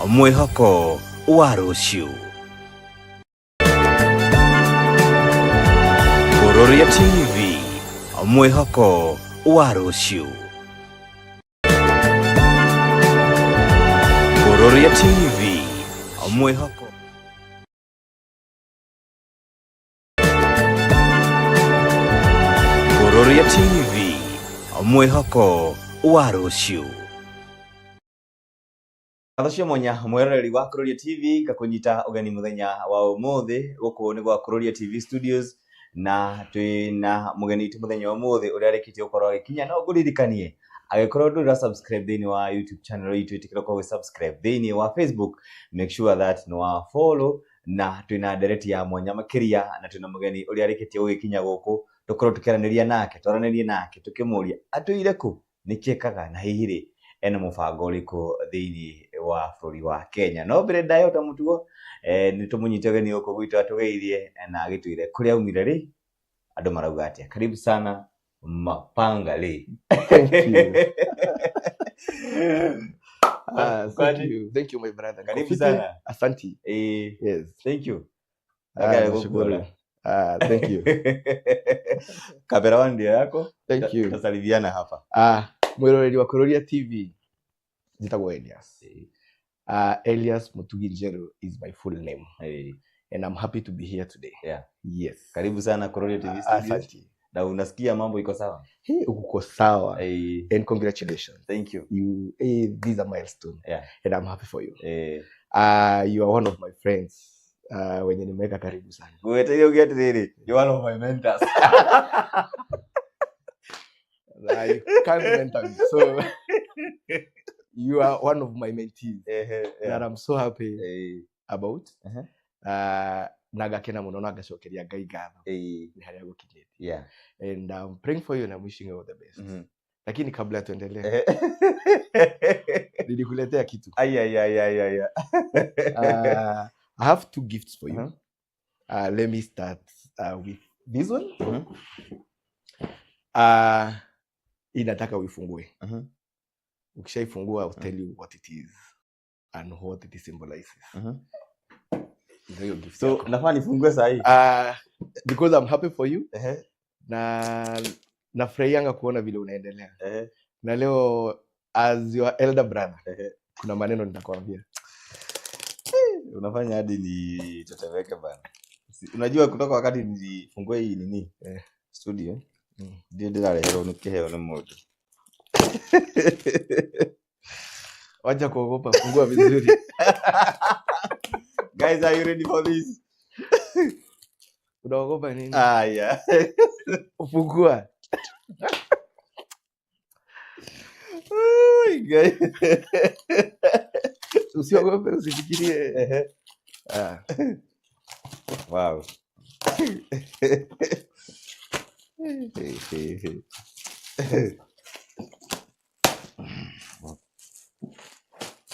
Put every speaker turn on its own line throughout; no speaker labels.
mwihoko wa rũciũ. Kuroria TV, mwihoko wa rũciũ. Kuroria TV, mwihoko. Kuroria TV, mwihoko wa rũciũ. Athacio monya mweroreri wa Kuroria TV gakunyita ugeni muthenya wa umuthi guku ni gwa Kuroria TV Studios na twina mugeni tu muthenya wa umuthi uria arekitie ukorwo agikinya no nguririkanie agikorwo ndura subscribe thini wa YouTube channel yitu itikira ko subscribe thini wa Facebook, make sure that no wa follow na twina direct ya mwanya makiria na twina mugeni uria arekitie ugikinya guku tukorwo tukiraniria nake twaranirie nake tukimuria atuire ku nikiekaga na hihiri ena mubango uriku thini wa bũrũri wa Kenya no mbere ndayo ta mutugo ni tumunyite gani uko gwitu atugeithie na agitwire kuria umire ri andu marauga atia. Karibu sana Mapangalee.
Thank you my brother.
Karibu sana.
Asante.
Yes, thank you.
Thank you.
Kamera wandi yako.
Thank you.
Tasaliviana hapa.
Mwiroreri wa Kuroria TV jitagwo Elias. Elias Njeru is my full name. And I'm happy to be here today.
Yeah.
Yes.
Karibu sana Kuroria TV Studios.
Asante.
Na unasikia mambo iko sawa?
Uko sawa. And congratulations.
Thank you.
These are milestones.
Yeah.
And I'm happy for you. You are one of my friends. Wenye nimeweka karibu sana.
Wewe get ready. You are one of my mentors.
I can't mentor me. So you are one of my mentees that I'm so happy about. Nagakena muno nagashokeria Ngai ngatho ni haria gukinyete.
Yeah.
And I'm praying for you and I'm wishing you all the best. Lakini kabla tuendelee nilikuletea kitu.
I
have two gifts for you. Let me start with this one. Nataka uifungue. Ukishaifungua I'll tell you what it is and what it symbolizes. Ndio gift.
So nafaa nifungue saa hii.
Because I'm happy for you. Na nafurahianga kuona vile unaendelea. Na leo as your elder brother kuna maneno nitakwambia.
Unafanya hadi ni teteweke bana. Unajua kutoka wakati nilifungua hii nini studio ndio ndarehero nikiheo na moto.
Wacha kuogopa, fungua vizuri.
Guys, are you ready for this?
Unaogopa nini?
Yeah.
Fungua.
Guys.
Usiogope, usifikirie.
Wow.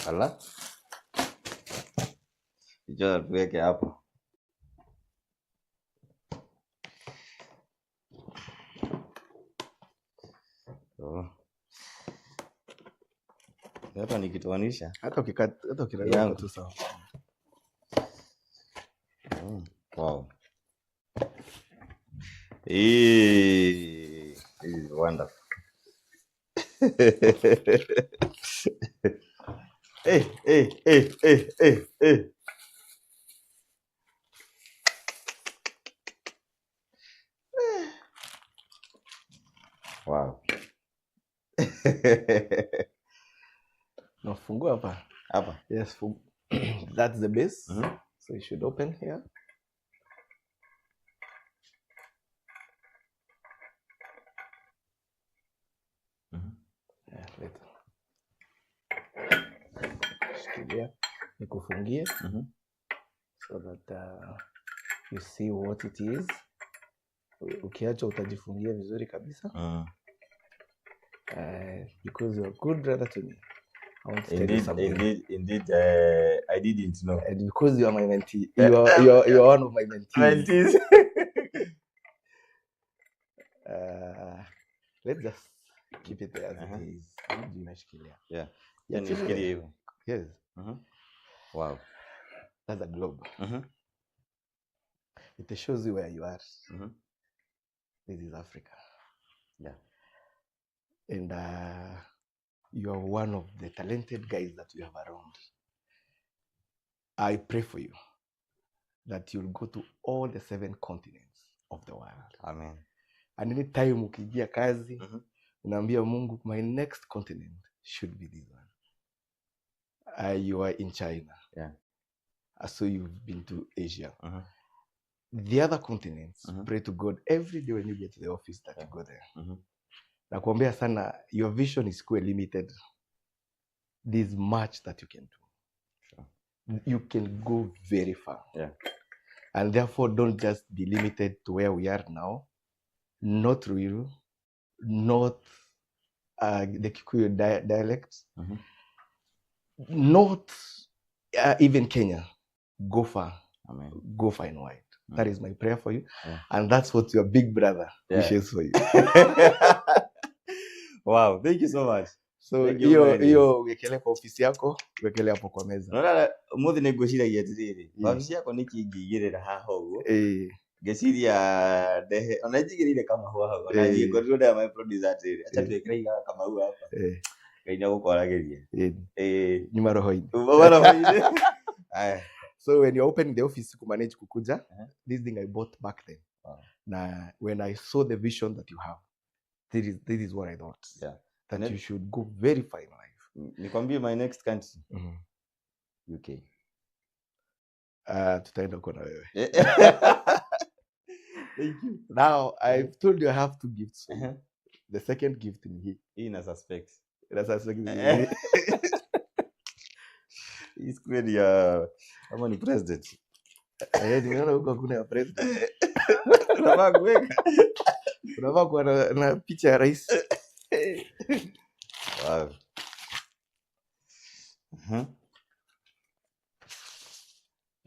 Ala. Ijo tuweke hapo. Hapa nikitoanisha.
Hata ukilala tu sawa.
Wow. This is wonderful. Hey. Wow.
No, fungua hapa.
Hapa.
Yes, that's the base. So you should open here. Later. Shikilia nikufungie so that you see what it is. Ukiacha utajifungia vizuri kabisa. Because you are good brother to me. I want to tell you something.
Indeed, I didn't know.
And because you are my mentee, you are one of my mentees. Let's just keep it there as it is.
Yeah. Yeah, nishikilie hivyo.
Yes.
Wow.
That's a globe. It shows you where you are. This is Africa.
Yeah.
And you are one of the talented guys that we have around. I pray for you that you'll go to all the 7 continents of the world.
Amen.
And anytime ukijia kazi, unaambia Mungu, my next continent should be this one. You are in China.
Yeah.
So you've been to Asia. The other continents, pray to God every day when you get to the office that you go there. Nakuombea sana, your vision is quite limited. There's much that you can do.
Sure.
You can go very far.
Yeah.
And therefore, don't just be limited to where we are now. Not Ruiru, not the Kikuyu dialects, not even Kenya. Go far.
Amen.
Go far and wide. That is my prayer for you. And that's what your big brother wishes for you.
Wow, thank you so much.
So hiyo wekele kwa ofisi yako, wekele hapo kwa meza.
Nona muthi negwiciragia atiriri. Ofisi yako nikingigirira haha uguo. Ngeciria ndehe ona njigirire kama hwa hau. Ona ngie ngorirwo nda my producer atiriri. Acha twekire iga kama hau hapa. Ngai nagũkwarageria.
Nyuma roho-ini.
Aya.
So when you're opening the office to manage kukuja, this thing I bought back then. Na when I saw the vision that you have, this is what I thought.
Yeah.
That you should go very far in life.
Nikwambie my next country. UK.
Tutaenda kwa na wewe.
Thank you.
Now I've told you I have 2 gifts. The second gift in here.
Hii na suspect. He's kweli kama ni president.
Nimeona huko hakuna ya president.
Unavaa kuweka.
Unavaa kwa na picha ya rais.
Wow.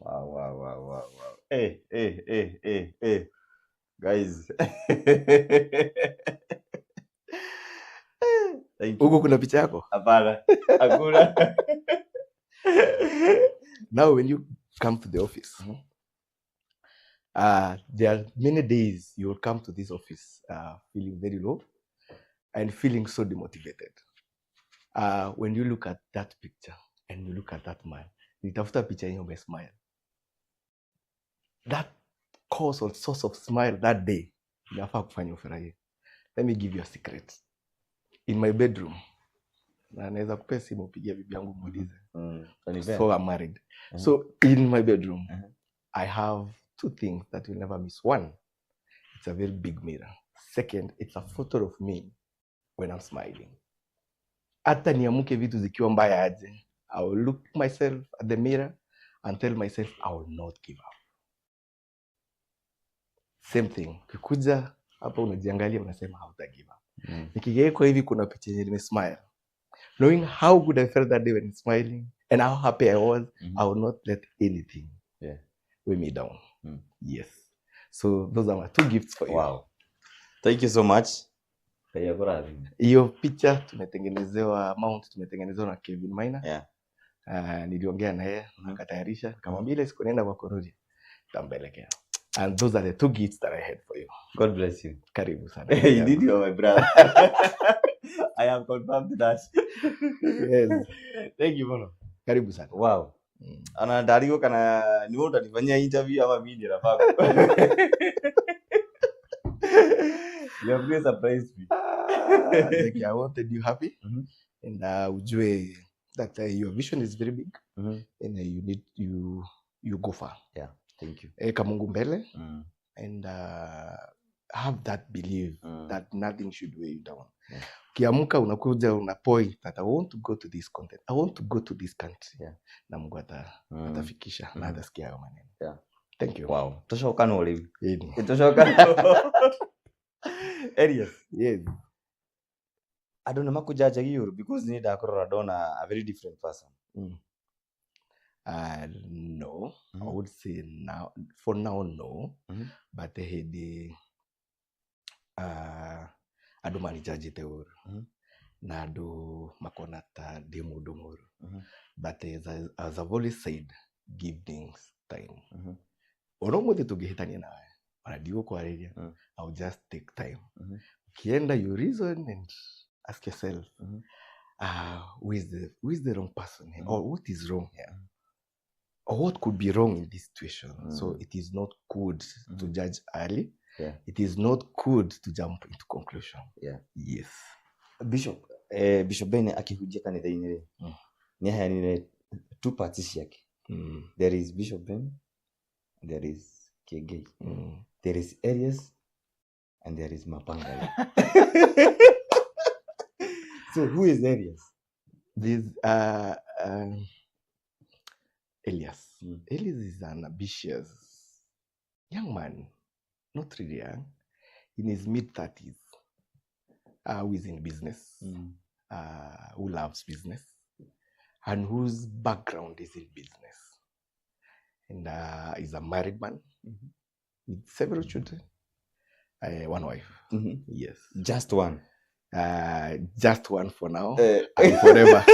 Wow. Hey. Guys.
Huko kuna picha yako?
Hapana. Hakuna.
Now when you come to the office, there are many days you will come to this office feeling very low and feeling so demotivated. When you look at that picture and you look at that man, nitafuta picha yenye umesmile. That cause or source of smile that day, inafaa kufanya ufurahie. Let me give you a secret. In my bedroom, na naweza kupea simu upigie bibi yangu muulize. So I'm married. So in my bedroom, I have 2 things that you'll never miss. One, it's a very big mirror. Second, it's a photo of me when I'm smiling. Hata niamuke vitu zikiwa mbaya aje, I will look myself at the mirror and tell myself I will not give up. Same thing. Ukikuja hapa unajiangalia unasema hauta give up. Nikigeuka hivi kuna picha yenye nimesmile. Knowing how good I felt that day when smiling and how happy I was, I will not let anything weigh me down. Yes. So those are my 2 gifts for you.
Wow. Thank you so much.
Hiyo picha tumetengenezewa mount, tumetengenezewa na Kevin Maina. Niliongea na yeye, akatayarisha, nikamwambia ile siku naenda kwa Korori tambelekea. And those are the 2 gifts that I had for you.
God bless you.
Karibu sana.
You did you, my brother. I have confirmed that.
Yes.
Thank you, bro.
Karibu sana.
Wow. Ana ndarigo kana ni wewe utanifanyia interview ama video na pako. You have been surprised me.
Like I wanted you happy. And ujue that your vision is very big. And you need you go far.
Yeah. Thank you.
Eka Mungu mbele. And have that belief that nothing should weigh you down. Kiamuka unakuja una point that I want to go to this content. I want to go to this country. Na Mungu atafikisha na atasikia hayo maneno. Thank you.
Wow. Toshoka no live. Toshoka. Elias.
Yes.
I don't know makujaja hiyo because need akorora dona a very different person.
No, I would say now, for now, no. But the adumani jaji teuru. na andu makona ta demo domoro. But as I've always said, give things time. Ono muthi tungihitania nawe ona ndigukwarĩria, I'll just take time. Kienda you reason and ask yourself, who is the wrong person here? Or what is wrong here? Or what could be wrong in this situation? So it is not good to judge early. It is not good to jump into conclusion. Yes.
Bishop Ben akihujia kanitha-inĩ rĩ, nĩ aheanire two parts ciake. There is Bishop Ben, there is Kegei. There is ELIAS and there is MAPANGALEE. So who is ELIAS?
This ELIAS. ELIAS is an ambitious young man, not really young, in his mid-30s, who is in business, who loves business, and whose background is in business. And is a married man with several children, one wife. Yes.
Just one?
Just one for now and forever.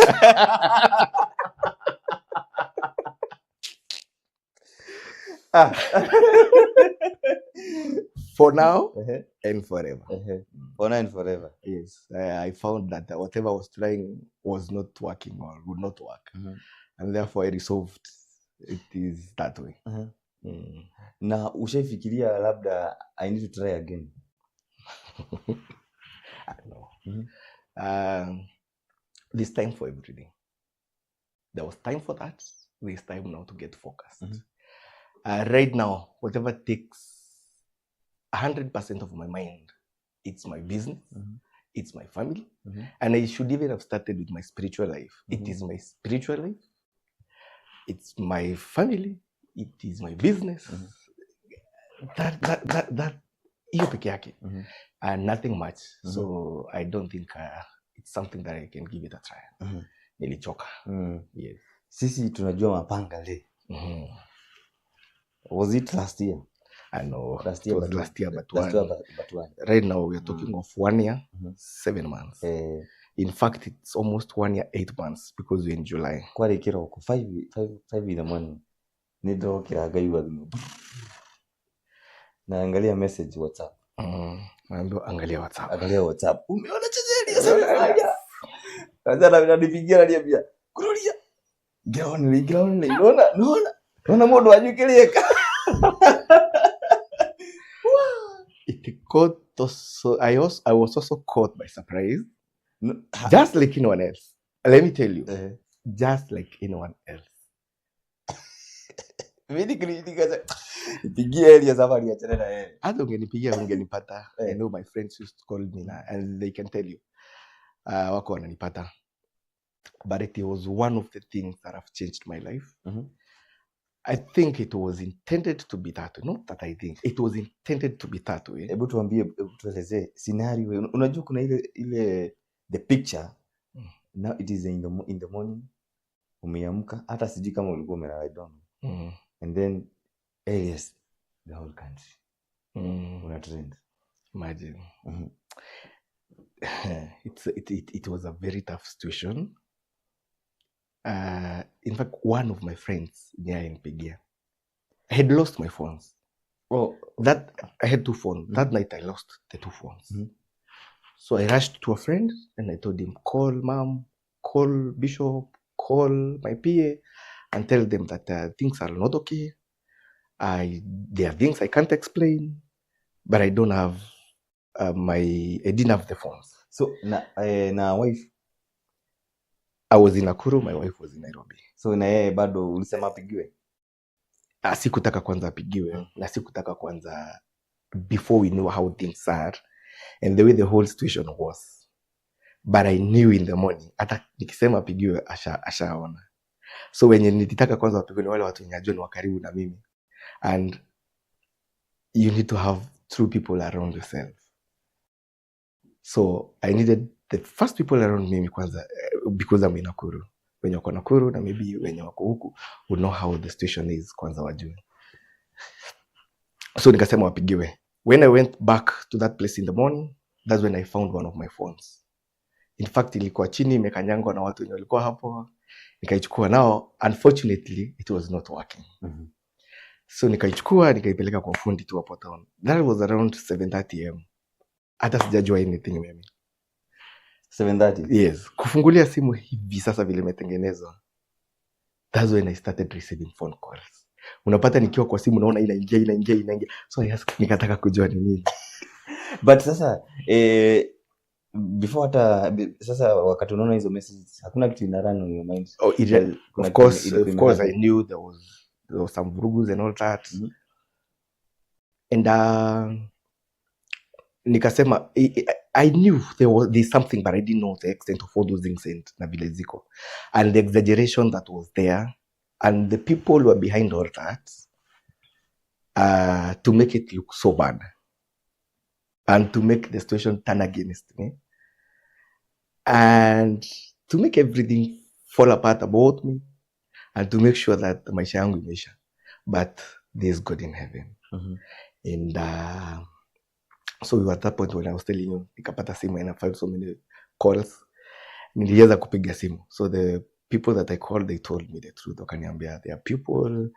For now and forever.
For now and forever.
Yes. I found that whatever I was trying was not working or would not work. And therefore I resolved it is that way.
Na ushaifikiria labda I need to try again?
No. There's time for everything. There was time for that. There's time now to get focused. Right now, whatever takes 100% of my mind, it's my business, it's my family, and I should even have started with my spiritual life. It is my spiritual life, it's my family, it is my business. That hiyo peke yake, and nothing much. So I don't think it's something that I can give it a try. Nilichoka. Yes.
Sisi tunajua Mapangalee. Was it last year?
I know.
Last year,
but one. Right now we are talking of 1 year, 7 months. In fact, it's almost 1 year, 8 months because we're in July.
Kwari kiroko 5 in the morning. Nido kiragaiwa thimo. Na angalia message WhatsApp.
Naambiwa angalia WhatsApp.
Angalia WhatsApp. Umeona chezeli sasa. Kaza na nipigia na niambia. Kurudia. Ground, Naona modo wanyukilieka.
It caught so I was also caught by surprise. Just like anyone else. Let me tell you. Just like anyone else.
Mimi nilikaza. Nipigia ELIAS safari ya tena yeye.
Hata ungenipigia ungenipata. I know my friends used to call me and they can tell you. Wako wananipata. But it was one of the things that have changed my life. I think it was intended to be that way. Not that I think. It was intended to be that way.
Hebu tuelezee scenario. Unajua kuna ile the picture. Now it is in the morning. Umeamka hata sijui kama ulikuwa umelala, I don't know. And then ELIAS the whole country. Una trend.
Imagine. It was a very tough situation. In fact, one of my friends near Mpigia, I had lost my phones. That I had 2 phones. That night I lost the 2 phones. So I rushed to a friend and I told him, call mom, call Bishop, call my PA and tell them that things are not okay. There are things I can't explain, but I don't have I didn't have the phones.
So na wife,
I was in Nakuru, my wife was in Nairobi.
So na yeye bado ulisema apigiwe?
Sikutaka kwanza apigiwe, na sikutaka kwanza before we knew how things are and the way the whole situation was. But I knew in the morning, hata nikisema apigiwe ashaona. So wenye nilitaka kwanza apigiwe ni wale watu wenye najua ni wa karibu na mimi. And you need to have true people around yourself. So I needed the first people around me kwanza, because I'm in Nakuru. When wako Nakuru na maybe when wako huku would know how the situation is kwanza wajue. So nikasema wapigiwe. When I went back to that place in the morning, that's when I found one of my phones. In fact ilikuwa chini imekanyangwa na watu wenye walikuwa hapo, nikaichukua. Now unfortunately it was not working. So nikaichukua nikaipeleka kwa fundi tu hapo town. That was around 7:30 am. Hata sijajua anything mimi.
7:30?
Yes. Kufungulia simu hivi sasa vile imetengenezwa. That's when I started receiving phone calls. Unapata nikiwa kwa simu naona inaingia. So yes, nikataka kujua ni nini.
But sasa before sasa wakati unaona hizo messages hakuna kitu ina run on your mind?
Of course I knew there was some vurugus and all that. And nikasema I knew there's something, but I didn't know the extent of all those things na vile ziko, and the exaggeration that was there, and the people who were behind all that, to make it look so bad and to make the situation turn against me and to make everything fall apart about me and to make sure that maisha yangu imeisha. But there's God in heaven. And so we were at that point when I was telling you, nikapata simu and I filed so many calls. Niliweza kupiga simu. So the people that I called, they told me the truth. Wakaniambia, there are people,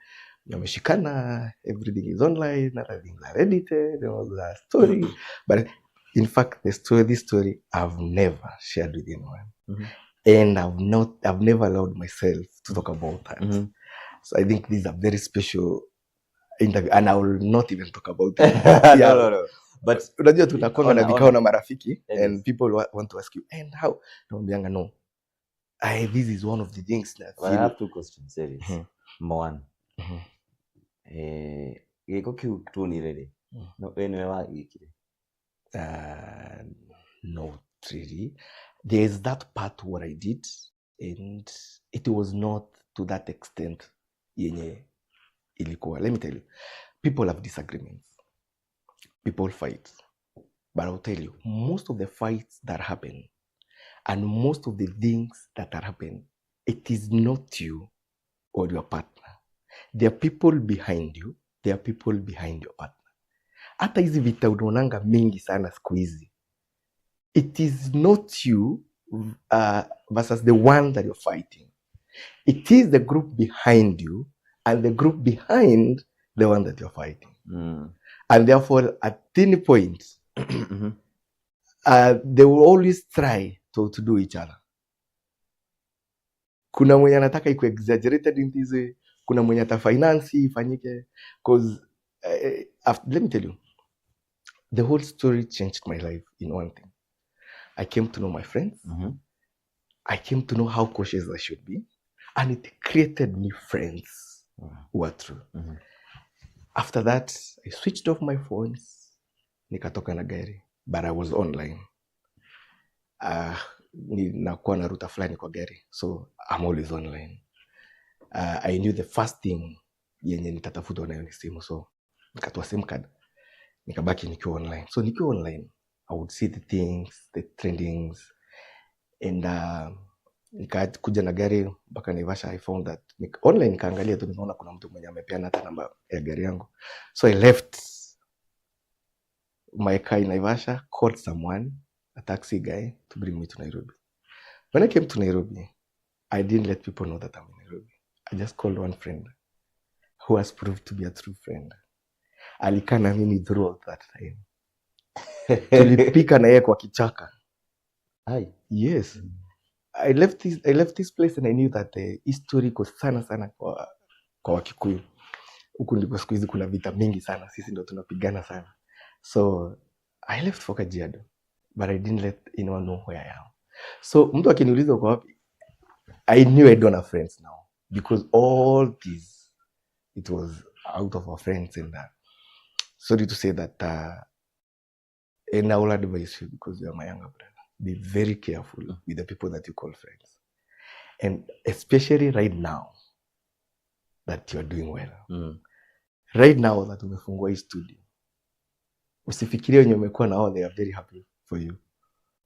wameshikana, everything is online, everything is edited, there was a story. But in fact, this story I've never shared with anyone. And I've never allowed myself to talk about that. So I think these are very special interview, and I will not even talk about it.
No. But
unajua tunakuwa na vikao na marafiki, and people want to ask you, and how? Naambianga no. This is one of the things that
I have two questions, serious. One. Giko kiu tu ni rede. No enwe wa ikire.
No, really. There's that part what I did, and it was not to that extent yenye ilikuwa. Let me tell you, people have disagreements, people fight, but I'll tell you, most of the fights that happen and most of the things that are happening, it is not you or your partner. There are people behind you, there are people behind your partner. Hata hizi vita unaonanga mingi sana siku hizi, it is not you versus the one that you're fighting. It is the group behind you and the group behind the one that you're fighting. And therefore, at any point, they will always try to do each other. Kuna mwenye anataka iko exaggerated in this way, kuna mwenye ata finance ifanyike, because let me tell you, the whole story changed my life in one thing. I came to know my friends. I came to know how cautious I should be, and it created me friends who are true. After that, I switched off my phones, nikatoka na gari, but I was online. Nakuwa na ruta fulani kwa gari, so I'm always online. I knew the first thing yenye nitatafutwa nayo ni simu, so nikatoa SIM card, nikabaki nikiwa online. So nikiwa online, I would see the things, the trendings, and nikakuja na gari mpaka Naivasha. I found that online, nikaangalia tu, nikaona kuna mtu mwenye amepeana hata namba ya gari yangu. So I left my car in Naivasha, called someone, a taxi guy, to bring me to Nairobi. When I came to Nairobi, I didn't let people know that I'm in Nairobi. I just called one friend who has proved to be a true friend. Alikaa na mimi throughout that time. Tulipika na yeye kwa kichaka. Yes. I left this place and I knew that the history iko sana kwa Wakikuyu. Huku ndiko siku hizi kuna vita mingi sana, sisi ndo tunapigana sana. So I left for Kajiado, but I didn't let anyone know where I am. So mtu akiniuliza uko wapi, I knew I don't have friends now, because all this, it was out of our friends. And sorry to say that, and I will advise you, because you are my younger brother, be very careful with the people that you call friends, and especially right now that you are doing well. Right now that umefungua hii studio, usifikirie wenye umekuwa nao they are very happy for you.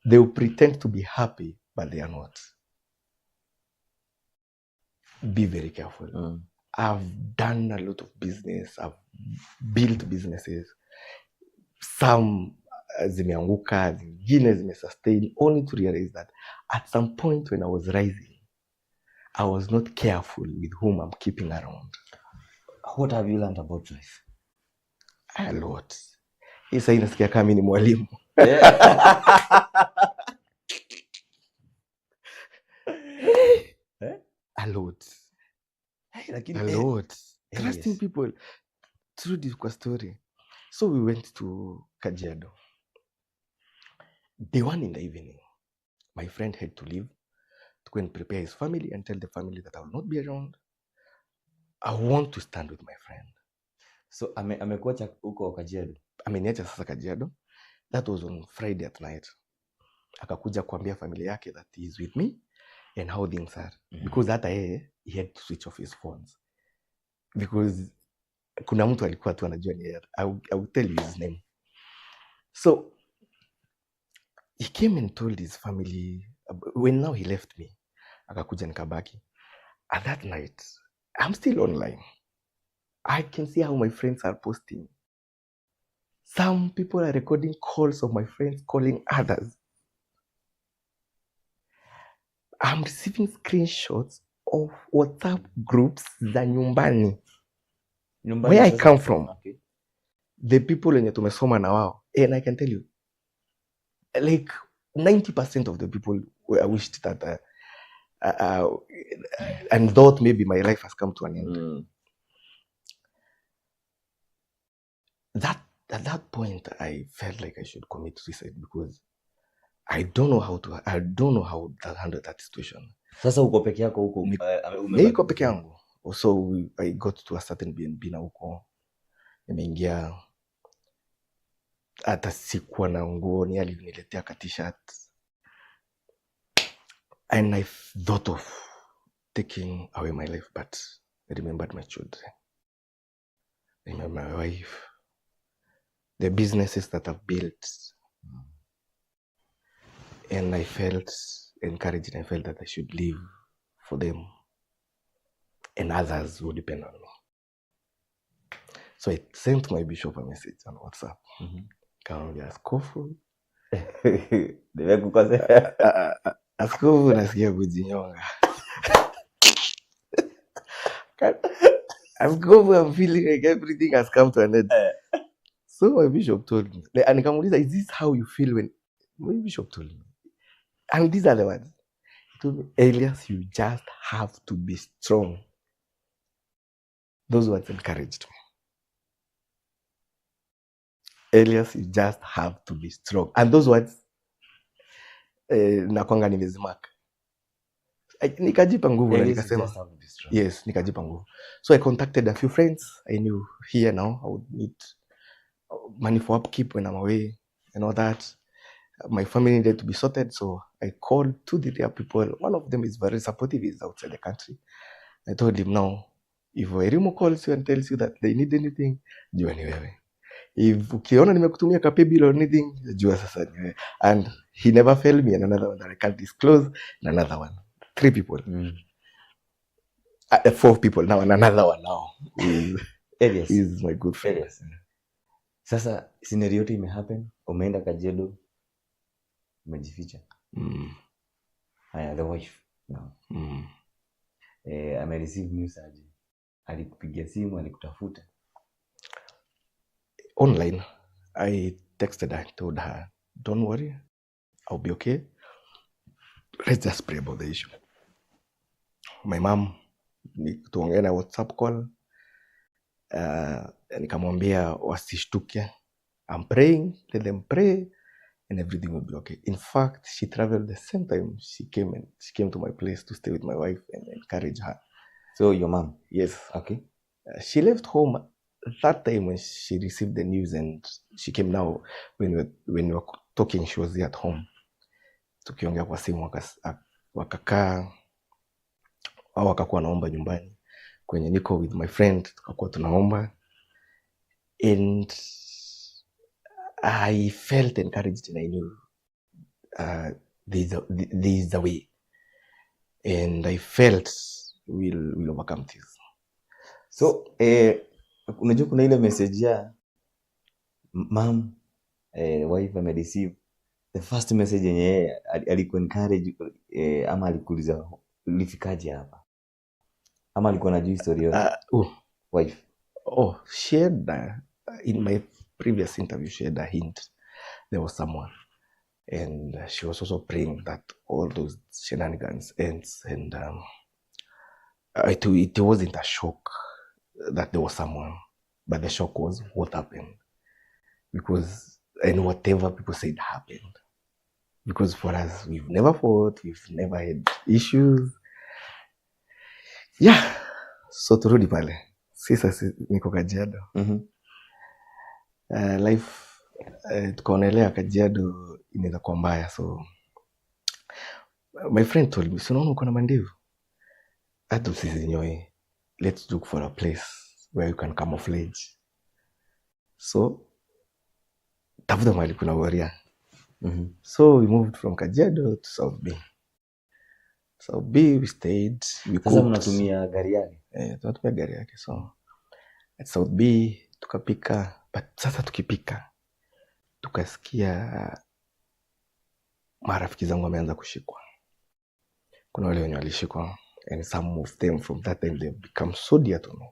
They will pretend to be happy, but they are not. Be very careful. I've done a lot of business. I've built businesses. Some zimeanguka, zingine zimesustain, only to realize that at some point when I was rising, I was not careful with whom I'm keeping around.
What have you learned about life?
A lot. Hii sasa inasikia kama mimi ni mwalimu. A lot. A lot. Trusting people. Through this story. So we went to Kajiado. Day 1 in the evening, my friend had to leave to go and prepare his family and tell the family that I will not be around. I want to stand with my friend.
So amekuacha huko Kajiado.
Ameniacha sasa Kajiado. That was on Friday at night. Akakuja kuambia familia yake that he is with me and how things are. Because hata he had to switch off his phones. Because kuna mtu alikuwa tu anajua ni yeye. I will tell you his name. So he came and told his family when now he left me. Akakuja nikabaki. At that night, I'm still online. I can see how my friends are posting. Some people are recording calls of my friends calling others. I'm receiving screenshots of WhatsApp groups za nyumbani. Where I come from.
Okay.
The people wenye tumesoma na wao. And I can tell you, like 90% of the people I wished that and thought maybe my life has come to an end. At that point, I felt like I should commit suicide because I don't know how to handle that situation.
Sasa uko peke yako huko?
Niko peke yangu. Also, I got to a certain BNB na huko. Nimeingia hata sikuwa na nguo, ni aliniletea ka t-shirt. And I thought of taking away my life, but I remembered my children. I remember my wife. The businesses that I've built. And I felt encouraged and I felt that I should live for them. And others who depend on me. So I sent my bishop a message on WhatsApp. Kaambia askofu. Askofu nasikia kujinyonga. Askofu, I'm feeling like everything has come to an end. So my bishop told me. And nikamuuliza, is this how you feel when... My bishop told me. And these are the words. He told me, Elias, you just have to be strong. Those words encouraged me. Elias, you just have to be strong. And those words, nakwanga nimezimark. Nikajipa nguvu na nikasema. Yes, nikajipa nguvu. So I contacted a few friends. I knew here now I would need money for upkeep when I'm away and all that. My family needed to be sorted, so I called 2 dear people. One of them is very supportive, he's outside the country. I told him, now, if Wairimu calls you and tells you that they need anything, jua ni wewe. If ukiona nimekutumia ka bill or anything, jua sasa ni wewe. And he never failed me, and another one that I can't disclose, and another one. 3 people. 4 people now, and another one now.
Elias
is my good friend.
Elias. Sasa scenario yote imehappen, umeenda Kajiado, umejificha. Haya, the wife now. Receive news aje? Alikupigia simu, alikutafuta?
Online, I texted her, told her, don't worry, I'll be okay. Let's just pray about the issue. My mom, tuongea na WhatsApp call. Nikamwambia wasishtuke. I'm praying, let them pray, and everything will be okay. In fact, she traveled the same time. She came to my place to stay with my wife and encourage her.
So your mom?
Yes.
Okay.
She left home that time when she received the news, and she came now when we were talking. She was there at home. Tukiongea kwa simu wakakaa au wakakuwa naomba nyumbani kwenye niko with my friend, tukakuwa tunaomba, and I felt encouraged and I knew there is a way, and I felt we'll overcome this.
So unajua kuna ile message ya mom, wife amereceive the first message yenye yeye alikuwa encourage ama alikuuliza ulifikaje hapa, ama alikuwa anajua historia wife?
She had in my previous interview she had a hint there was someone, and she was also praying that all those shenanigans ends, and it wasn't a shock that there was someone, but the shock was what happened, because and whatever people said happened, because for us we've never fought, we've never had issues. Yeah, so turudi pale sasa niko Kajiado. Life tukaonelea Kajiado inaweza kuwa mbaya, so my friend told me, so unaona uko na mandevu, hata usizinyoe, let's look for a place where you can camouflage. So tafuta mahali kuna waria. So we moved from Kajiado to South B. South B we stayed, we cooked.
Sasa mnatumia gari yake?
Tunatumia gari yake. So at South B tukapika, but sasa tukipika tukasikia marafiki zangu wameanza kushikwa. Kuna wale wenye walishikwa, and some of them from that time they become so dear to me.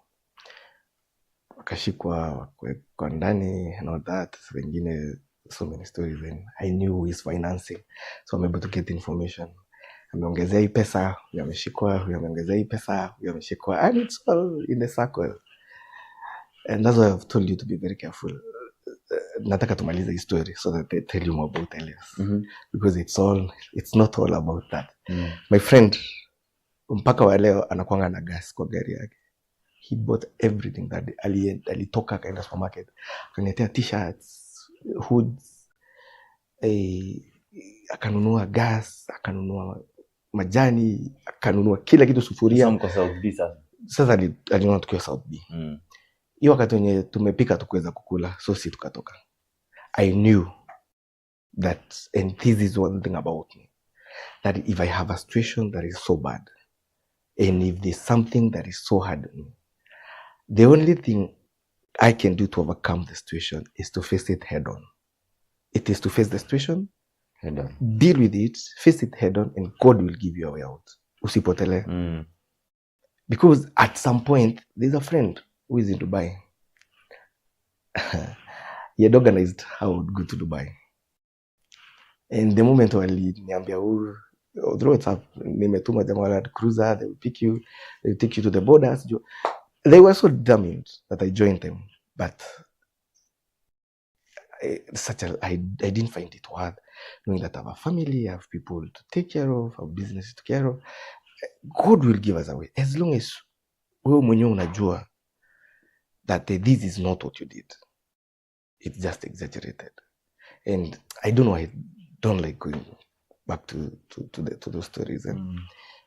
Wakashikwa kwa ndani and all that. Wengine so many stories, and I knew who is financing, so I'm able to get information. Ameongezea hii pesa, huyu ameshikwa, huyu ameongezea hii pesa, huyu ameshikwa, and it's all in the circle. And that's why I've told you to be very careful. Nataka tumalize hii story so that they tell you more about ELIAS. Because it's not all about that. My friend, mpaka wa leo anakuanga na gas kwa gari yake. He bought everything that alitoka akaenda supermarket. Akaniletea t-shirts, hoods, akanunua gas, akanunua majani, akanunua kila kitu, sufuria.
Kwa South B sasa.
Sasa alinunua tukiwa South B. Hiyo wakati wenye tumepika tukuweza kukula, so si tukatoka. I knew that, and this is one thing about me, that if I have a situation that is so bad, and if there's something that is so hard on me, the only thing I can do to overcome the situation is to face it head on. It is to face the situation,
head on,
deal with it, face it head on, and God will give you a way out. Usipotele. Because at some point, there's a friend who is in Dubai. He had organized how I would go to Dubai. And the moment waliniambia through WhatsApp, nimetuma jamaa wa cruiser, they will pick you, they will take you to the borders. They were so determined that I joined them, but I didn't find it hard, knowing that I have a family, I have people to take care of, I have business to take care of. God will give us a way, as long as wewe mwenyewe unajua that this is not what you did. It's just exaggerated. And I don't know, I don't like going back to those stories. And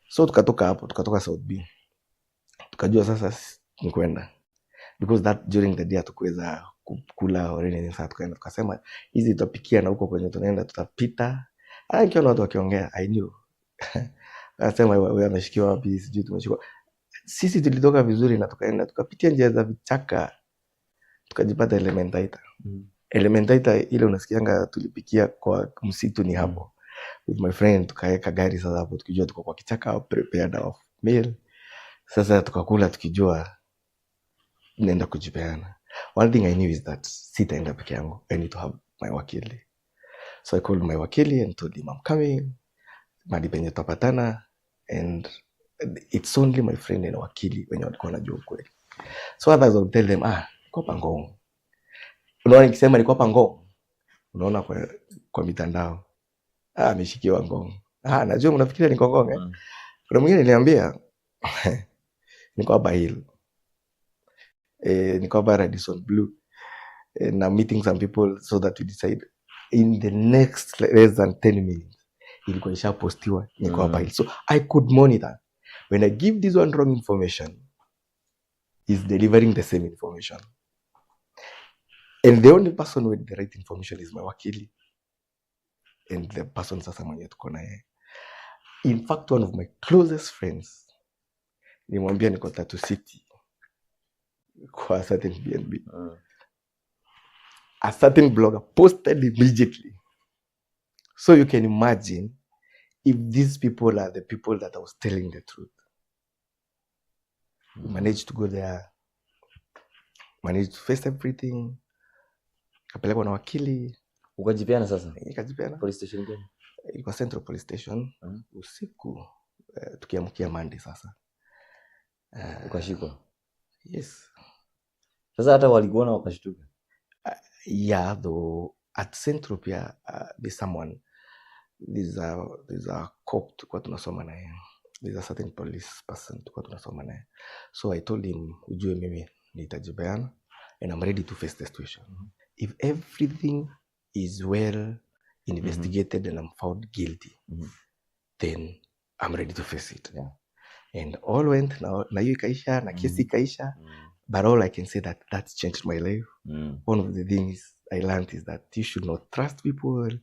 so tukatoka South B. Tukajua sasa ni kwenda. Because that during the day hatukuweza kukula already, sasa tukaenda tukasema hizi tutapikia na huko kwenye tunaenda tutapita. Nikiona watu wakiongea, I knew. Akasema wewe ameshikiwa wapi, sijui tumeshikwa. Sisi tulitoka vizuri na tukaenda tukapitia njia za vichaka. Tukajipata Elementaita. Elementaita ile unasikianga tulipikia kwa msitu ni hapo. With my friend tukaweka gari sasa hapo, tukijua tuko kwa kichaka, prepared our meal. Sasa tukakula tukijua naenda kujipeana. One thing I knew is that sitaenda peke yangu. I need to have my wakili. So I called my wakili and told him I'm coming. Madi penye tutapatana, and it's only my friend and wakili wenye walikuwa wanajua ukweli. So others will tell them, niko Pangong. Unaona nikisema niko Pangong, unaona kwa mitandao, ameshikiwa Ngong. Najua mnafikiria niko Ngong. Kuna mwingine niliambia niko hapa Hill. Niko hapa Radisson Blue. And I'm meeting some people so that we decide in the next less than 10 minutes ilikuwa ishapostiwa niko hapa Hill. So I could monitor. When I give this one wrong information, is delivering the same information. And the only person with the right information is my wakili. And the person sasa mwenye tuko naye. In fact, one of my closest friends, nimwambia niko Tatu City kwa certain BNB. a certain blogger posted immediately. So you can imagine if these people are the people that I was telling the truth. Managed to go there, managed to face everything. Kapelekwa na wakili.
Ukajipeana sasa?
Nikajipeana.
Police station gani?
Ilikuwa Central Police Station. Usiku tukiamkia Monday sasa.
Ukashikwa? Yes.
Sasa
hata walikuona wakashtuka?
Yeah, though at Central pia there's a cop tulikuwa tunasoma naye. There's a certain police person tulikuwa tunasoma naye. So I told him, ujue mimi nitajipeana and I'm ready to face the situation. If everything is well investigated and I'm found guilty, then I'm ready to face it.
Yeah.
And all went, na hiyo ikaisha, na kesi ikaisha. But all I can say that's changed my life. One of the things I learned is that you should not trust people.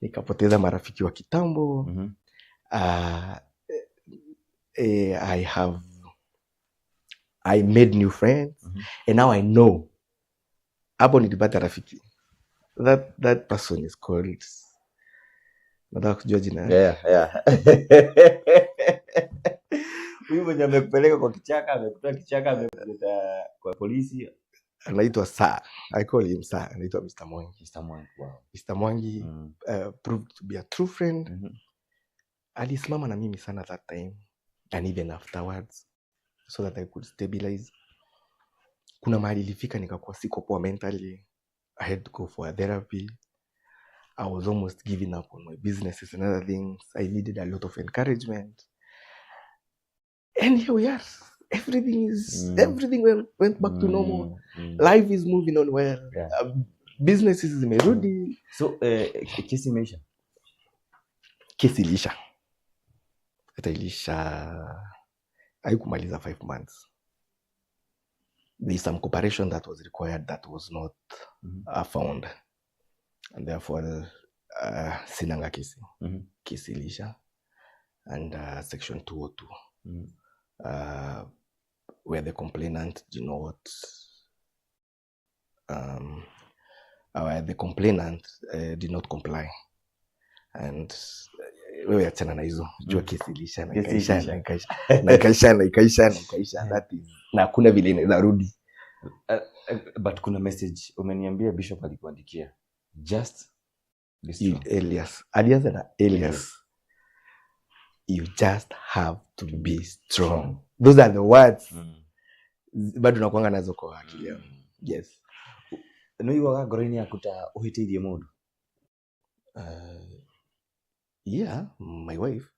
Nikapoteza marafiki wa kitambo. I made new friends. And now I know. Hapo nilipata rafiki. That person is called. Nataka kujua jina.
Yeah. Huyu mwenye amekupeleka kwa kichaka, amekutoa kichaka, amekuleta kwa polisi.
Anaitwa Sir. I call him Sir. Anaitwa Mr. Mwangi.
Wow.
Mr. Mwangi proved to be a true friend. Alisimama na mimi sana that time and even afterwards so that I could stabilize. Kuna mahali ilifika nikakuwa siko poa mentally. I had to go for a therapy. I was almost giving up on my businesses and other things. I needed a lot of encouragement. And here we are. Everything went back to normal. Life is moving on well.
Yeah.
Businesses zimerudi.
So kesi imeisha?
Kesi ilisha. Haikumaliza 5 months. There's some cooperation that was required that was not found. And therefore, sinanga kesi. Kesi ilisha. And section 202. Where the complainant did not comply. And wewe achana na hizo. Jua kesi ilisha na ikaisha. That is na hakuna vile inaweza rudi.
But kuna message umeniambia Bishop alikuandikia. Just
Elias. You just have to be strong. Those are the words. Bado nakuanga nazo kwa akili yangu. Yes.
No iwaga ngoro-inĩ yaku ta ũhĩtĩirie mũndũ?
Yeah, my wife.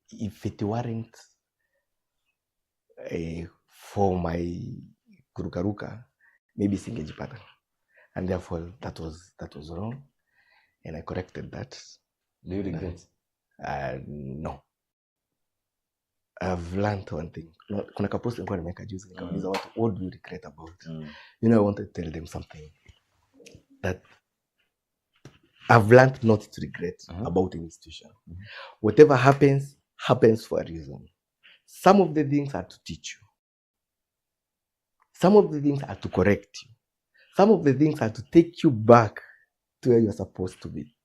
If it weren't for my kurukaruka, maybe singejipata. And therefore that was wrong. And I corrected that.
Do you regret?
No. I've learned one thing. Kuna kapost nilikuwa nimeweka juzi nikauliza watu, what do you regret about? You know, I wanted to tell them something that I've learned not to regret about an institution. Whatever happens for a reason. Some of the things are to teach you. Some of the things are to correct you. Some of the things are to take you back to where you're supposed to be.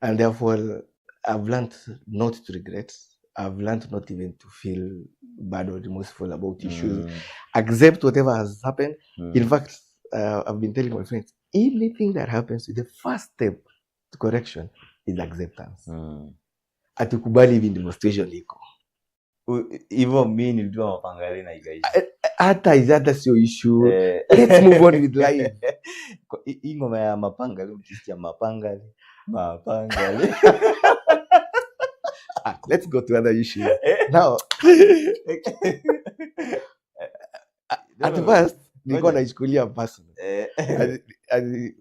And therefore, I've learned not to regret. I've learned not even to feel bad or remorseful about issues. Accept whatever has happened. In fact, I've been telling my friends, anything that happens, the first step to correction is acceptance. Atukubali hivi ndivyo situation iko.
Hivyo mimi nilijua Mapangalee na ikaisha.
Hata sio issue. Let's move on with life.
Hii ngoma ya Mapangalee, ukisikia Mapangalee.
Let's go to other issue. Now, at first, nilikuwa naichukulia personal.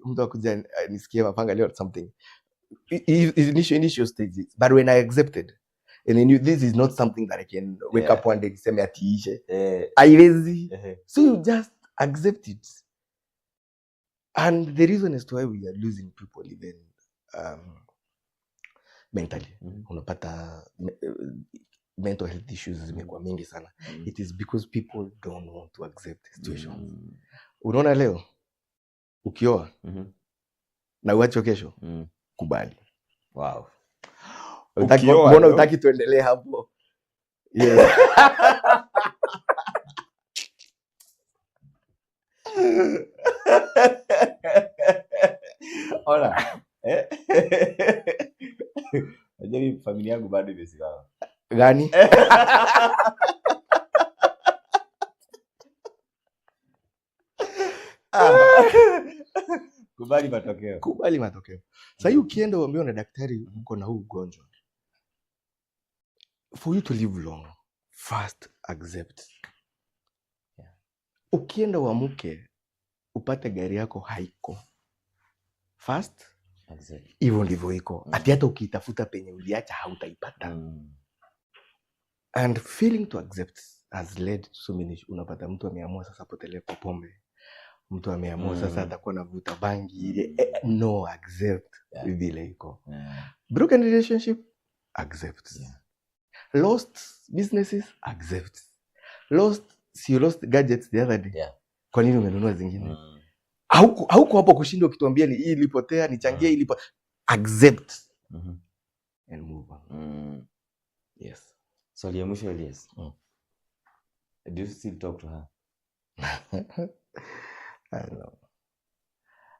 Mtu akuja nisikie Mapangalee or something. Initial stages. But when I accepted, and I knew this is not something that I can wake up one day and say, atiishe. Haiwezi. So you just accept it. And the reason as to why we are losing people even mentally. Unapata mental health issues zimekuwa mingi sana. It is because people don't want to accept the situation. Unaona leo ukioa na uache kesho, kubali.
Wow.
Mbona utaki tuendelee hapo? Yes.
Ona. Unajua familia yangu bado imesimama.
Gani? Kubali matokeo. Sasa ukienda uambiwa na daktari uko na huu ugonjwa, for you to live long, first accept. Ukienda uamuke upate gari yako haiko, first accept. Hivyo ndivyo iko. Ati hata ukitafuta penye uliacha hautaipata. And feeling to accept has led to so many. Unapata mtu ameamua sasa potelea kwa pombe. Mtu ameamua sasa atakuwa navuta bangi. No, accept vile iko. Broken relationship, accept. Lost businesses, accept. You lost gadgets the other day. Kwa nini umenunua zingine? Hauko hapo kushindwa ukituambia ni hii ilipotea, nichangie ilipo. Accept. And move on. Yes.
So the emotional Elias. Do you still talk to her?
I don't know.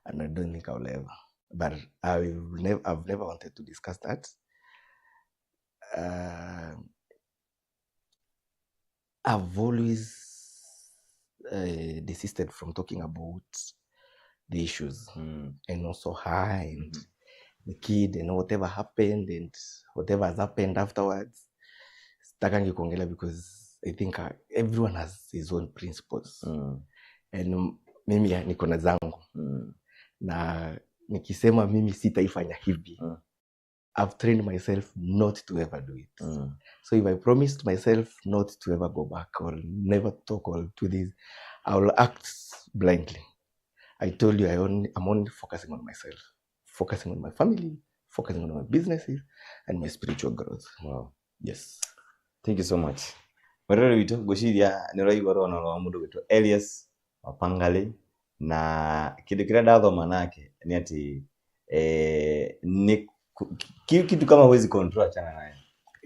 And I don't think I'll ever. But I've never wanted to discuss that. I've always desisted from talking about the issues. And also her and the kid and whatever happened and whatever has happened afterwards. Sitakangi kuongela because I think everyone has his own principles. And mimi niko na zangu. Na nikisema mimi sitaifanya hivi. I've trained myself not to ever do it. So if I promised myself not to ever go back or never talk or do this, I will act blindly. I told you I'm only focusing on myself, focusing on my family, focusing on my businesses and my spiritual growth.
Wow.
Yes.
Thank you so much. Marero wito goshiria niraiwa rona wa mundu wito ELIAS MAPANGALEE na kitu kile ndathoma nake ni ati ni kitu kama huwezi control achana naye.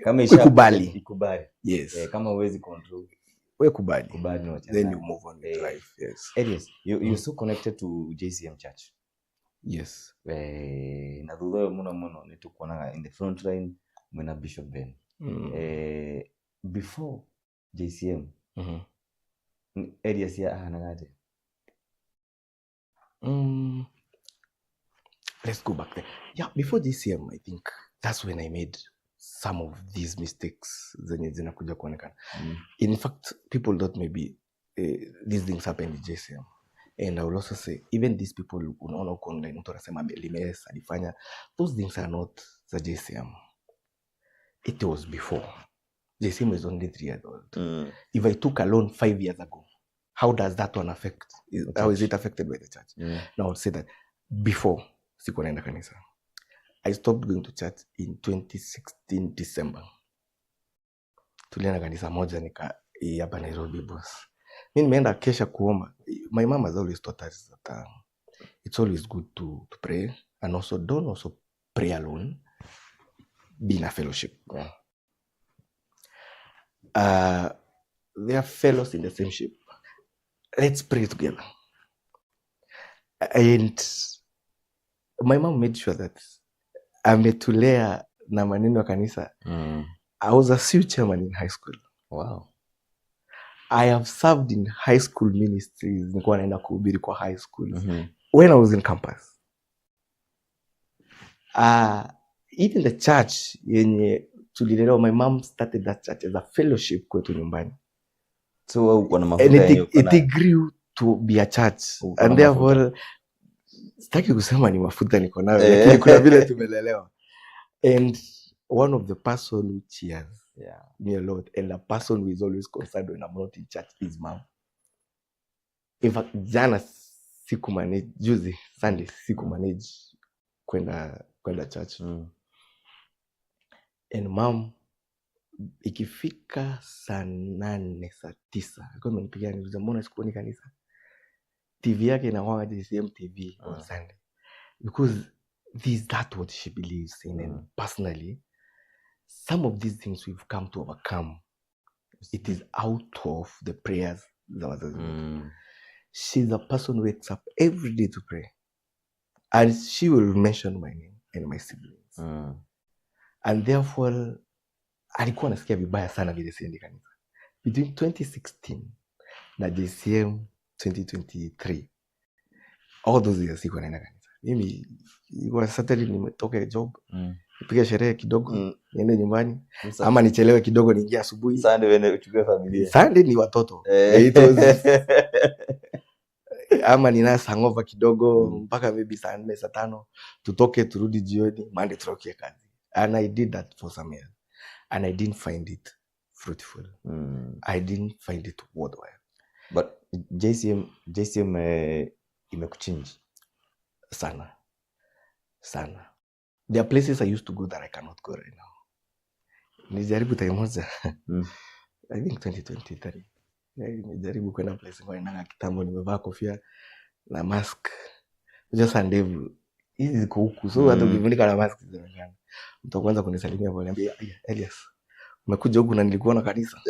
Kama ikubali.
Yes.
Kama huwezi control
we kubali.
No,
then you move on with life. Yes.
ELIAS, you're so connected to JCM Church.
Yes.
Na thutha muno ni tukuona in the front line mwena Bishop Ben. Before JCM, ELIAS ya ahanagate.
Let's go back there. Yeah, before JCM, I think that's when I made some of these mistakes. Zinakuja kuonekana. In fact, people thought maybe these things happened in JCM. And I will also say, even these people unaona uko online, mtu anasema limes alifanya, those things are not the JCM. It was before. JCM was only 3 years old. If I took a loan 5 years ago, how does that one affect? How is it affected by the church? Now I would say that before sikuwa naenda kanisa. I stopped going to church in 2016 December. Tulienda kanisa moja hapa Nairobi boss. Mimi nimeenda kesha kuomba. My mom has always taught us that it's always good to pray and also don't also pray alone. Be in a fellowship. They are fellows in the same ship. Let's pray together. And my mom made sure that ametulea na maneno ya kanisa. I was a SU chairman in high school.
Wow.
I have served in high school ministries. Nilikuwa naenda kuhubiri kwa high schools. When I was in campus. Even the church yenye tulilelewa, my mom started that church as a fellowship kwetu nyumbani.
So uko na mafuta
hiyo. It grew to be a church. And therefore sitaki kusema ni mafuta niko nayo, lakini kuna vile tumelelewa. And one of the person who cheers me a lot and a person who is always concerned when I'm not in church is mom. In fact, jana siku manage, juzi Sunday siku manage kwenda church. And mom ikifika saa 8 saa 9 alikuwa amenipigia niuliza mbona sikuoni kanisa. TV yake inakuwa JCM TV on Sunday. Because that's what she believes in. And personally, some of these things we've come to overcome. It is out of the prayers that was She's a person who wakes up every day to pray. And she will mention my name and my siblings. And therefore, alikuwa nasikia vibaya sana vile siendi kanisa. Between 2016 na JCM 2023, all those years sikuwa naenda kanisa. Mimi ilikuwa Saturday nimetoka job, nipige sherehe kidogo, niende nyumbani, ama nichelewe kidogo niingie asubuhi. Sunday wende uchukue familia. Sunday ni watoto. Ama nina hangover kidogo mpaka maybe saa 4 saa 5 tutoke turudi jioni, Monday turokie kazi. And I did that for some years. And I didn't find it fruitful. I didn't find it worthwhile.
But JCM imekuchange
sana. There are places I used to go that I cannot go right now. Nijaribu time moja. I think 2023. Nijaribu kwenda place kwa nanga kitambo, nimevaa kofia na mask. Just ndevu. Hizi ziko huku. So hata ukivunika na mask zinaonekana. Mtu kwanza kunisalimia pale niambia, Elias, umekuja huku na nilikuwa na kanisa.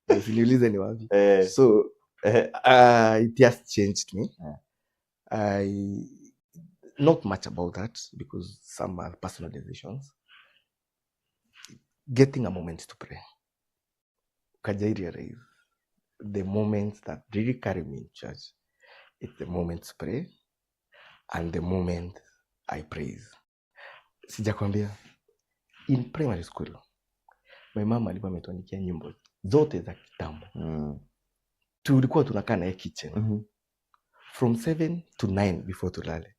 Usiniulize ni wapi. So it has changed me. Not much about that because some are personal decisions. Getting a moment to pray. Kajairi realize the moments that really carry me in church. It's the moment to pray and the moment I praise. Sijakwambia, in primary school, my mama alikuwa ametuandikia nyimbo zote za kitambo. Tulikuwa tunakaa naye kitchen. From 7 to 9 before tulale.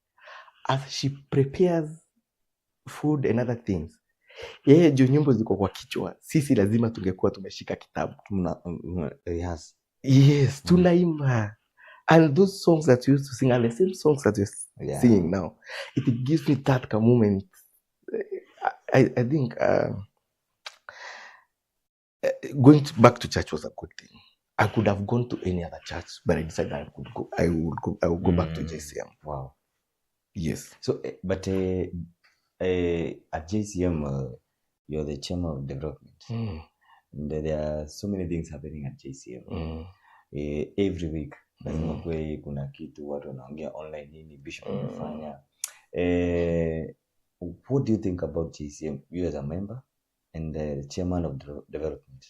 As she prepares food and other things, yeye juu nyimbo ziko kwa kichwa, sisi lazima tungekuwa tumeshika kitabu. Yes, tunaimba. And those songs that we used to sing are the same songs that we're singing now. It gives me that moment. I think going back to church was a good thing. I could have gone to any other church, but I decided I would go back to JCM.
Wow.
Yes.
So, but at JCM, you're the chairman of development. And there are so many things happening at JCM. Every week, lazima kwe kuna kitu watu wanaongea online nini bishop anafanya. What do you think about JCM? You as a member and the chairman of development.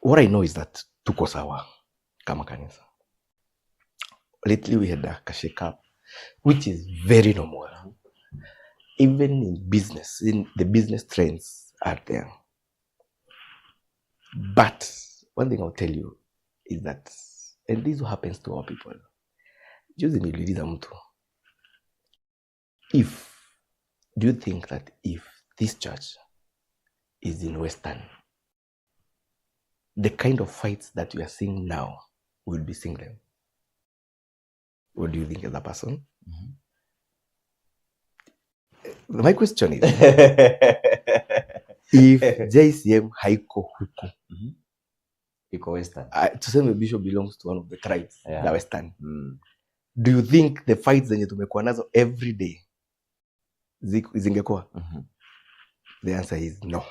What I know is that tuko sawa kama kanisa. Lately we had a shake up, which is very normal. Even in business, in the business trends are there. But one thing I'll tell you is that, and this happens to all people, juzi niliuliza mtu, do you think that if this church is in Western, the kind of fights that we are seeing now, we'll be seeing them? What do you think as a person? My question is, if JCM haiko huku,
iko Western,
tuseme Bishop belongs to one of the tribes, the Western, do you think the fights zenye tumekuwa nazo every day zingekuwa? The answer is no.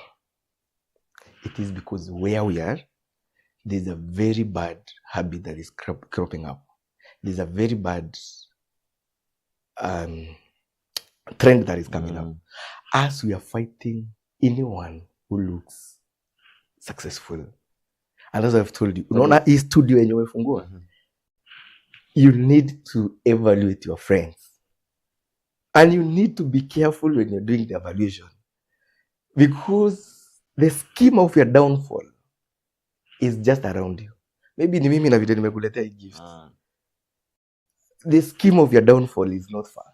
It is because where we are, there's a very bad habit that is cropping up. There's a very bad trend that is coming up. As we are fighting anyone who looks successful. And as I've told you, unaona hii studio yenye umefungua, you need to evaluate your friends. And you need to be careful when you're doing the evaluation. Because the scheme of your downfall is just around you. Maybe ni mimi na vile nimekuletea hii gift. The scheme of your downfall is not far.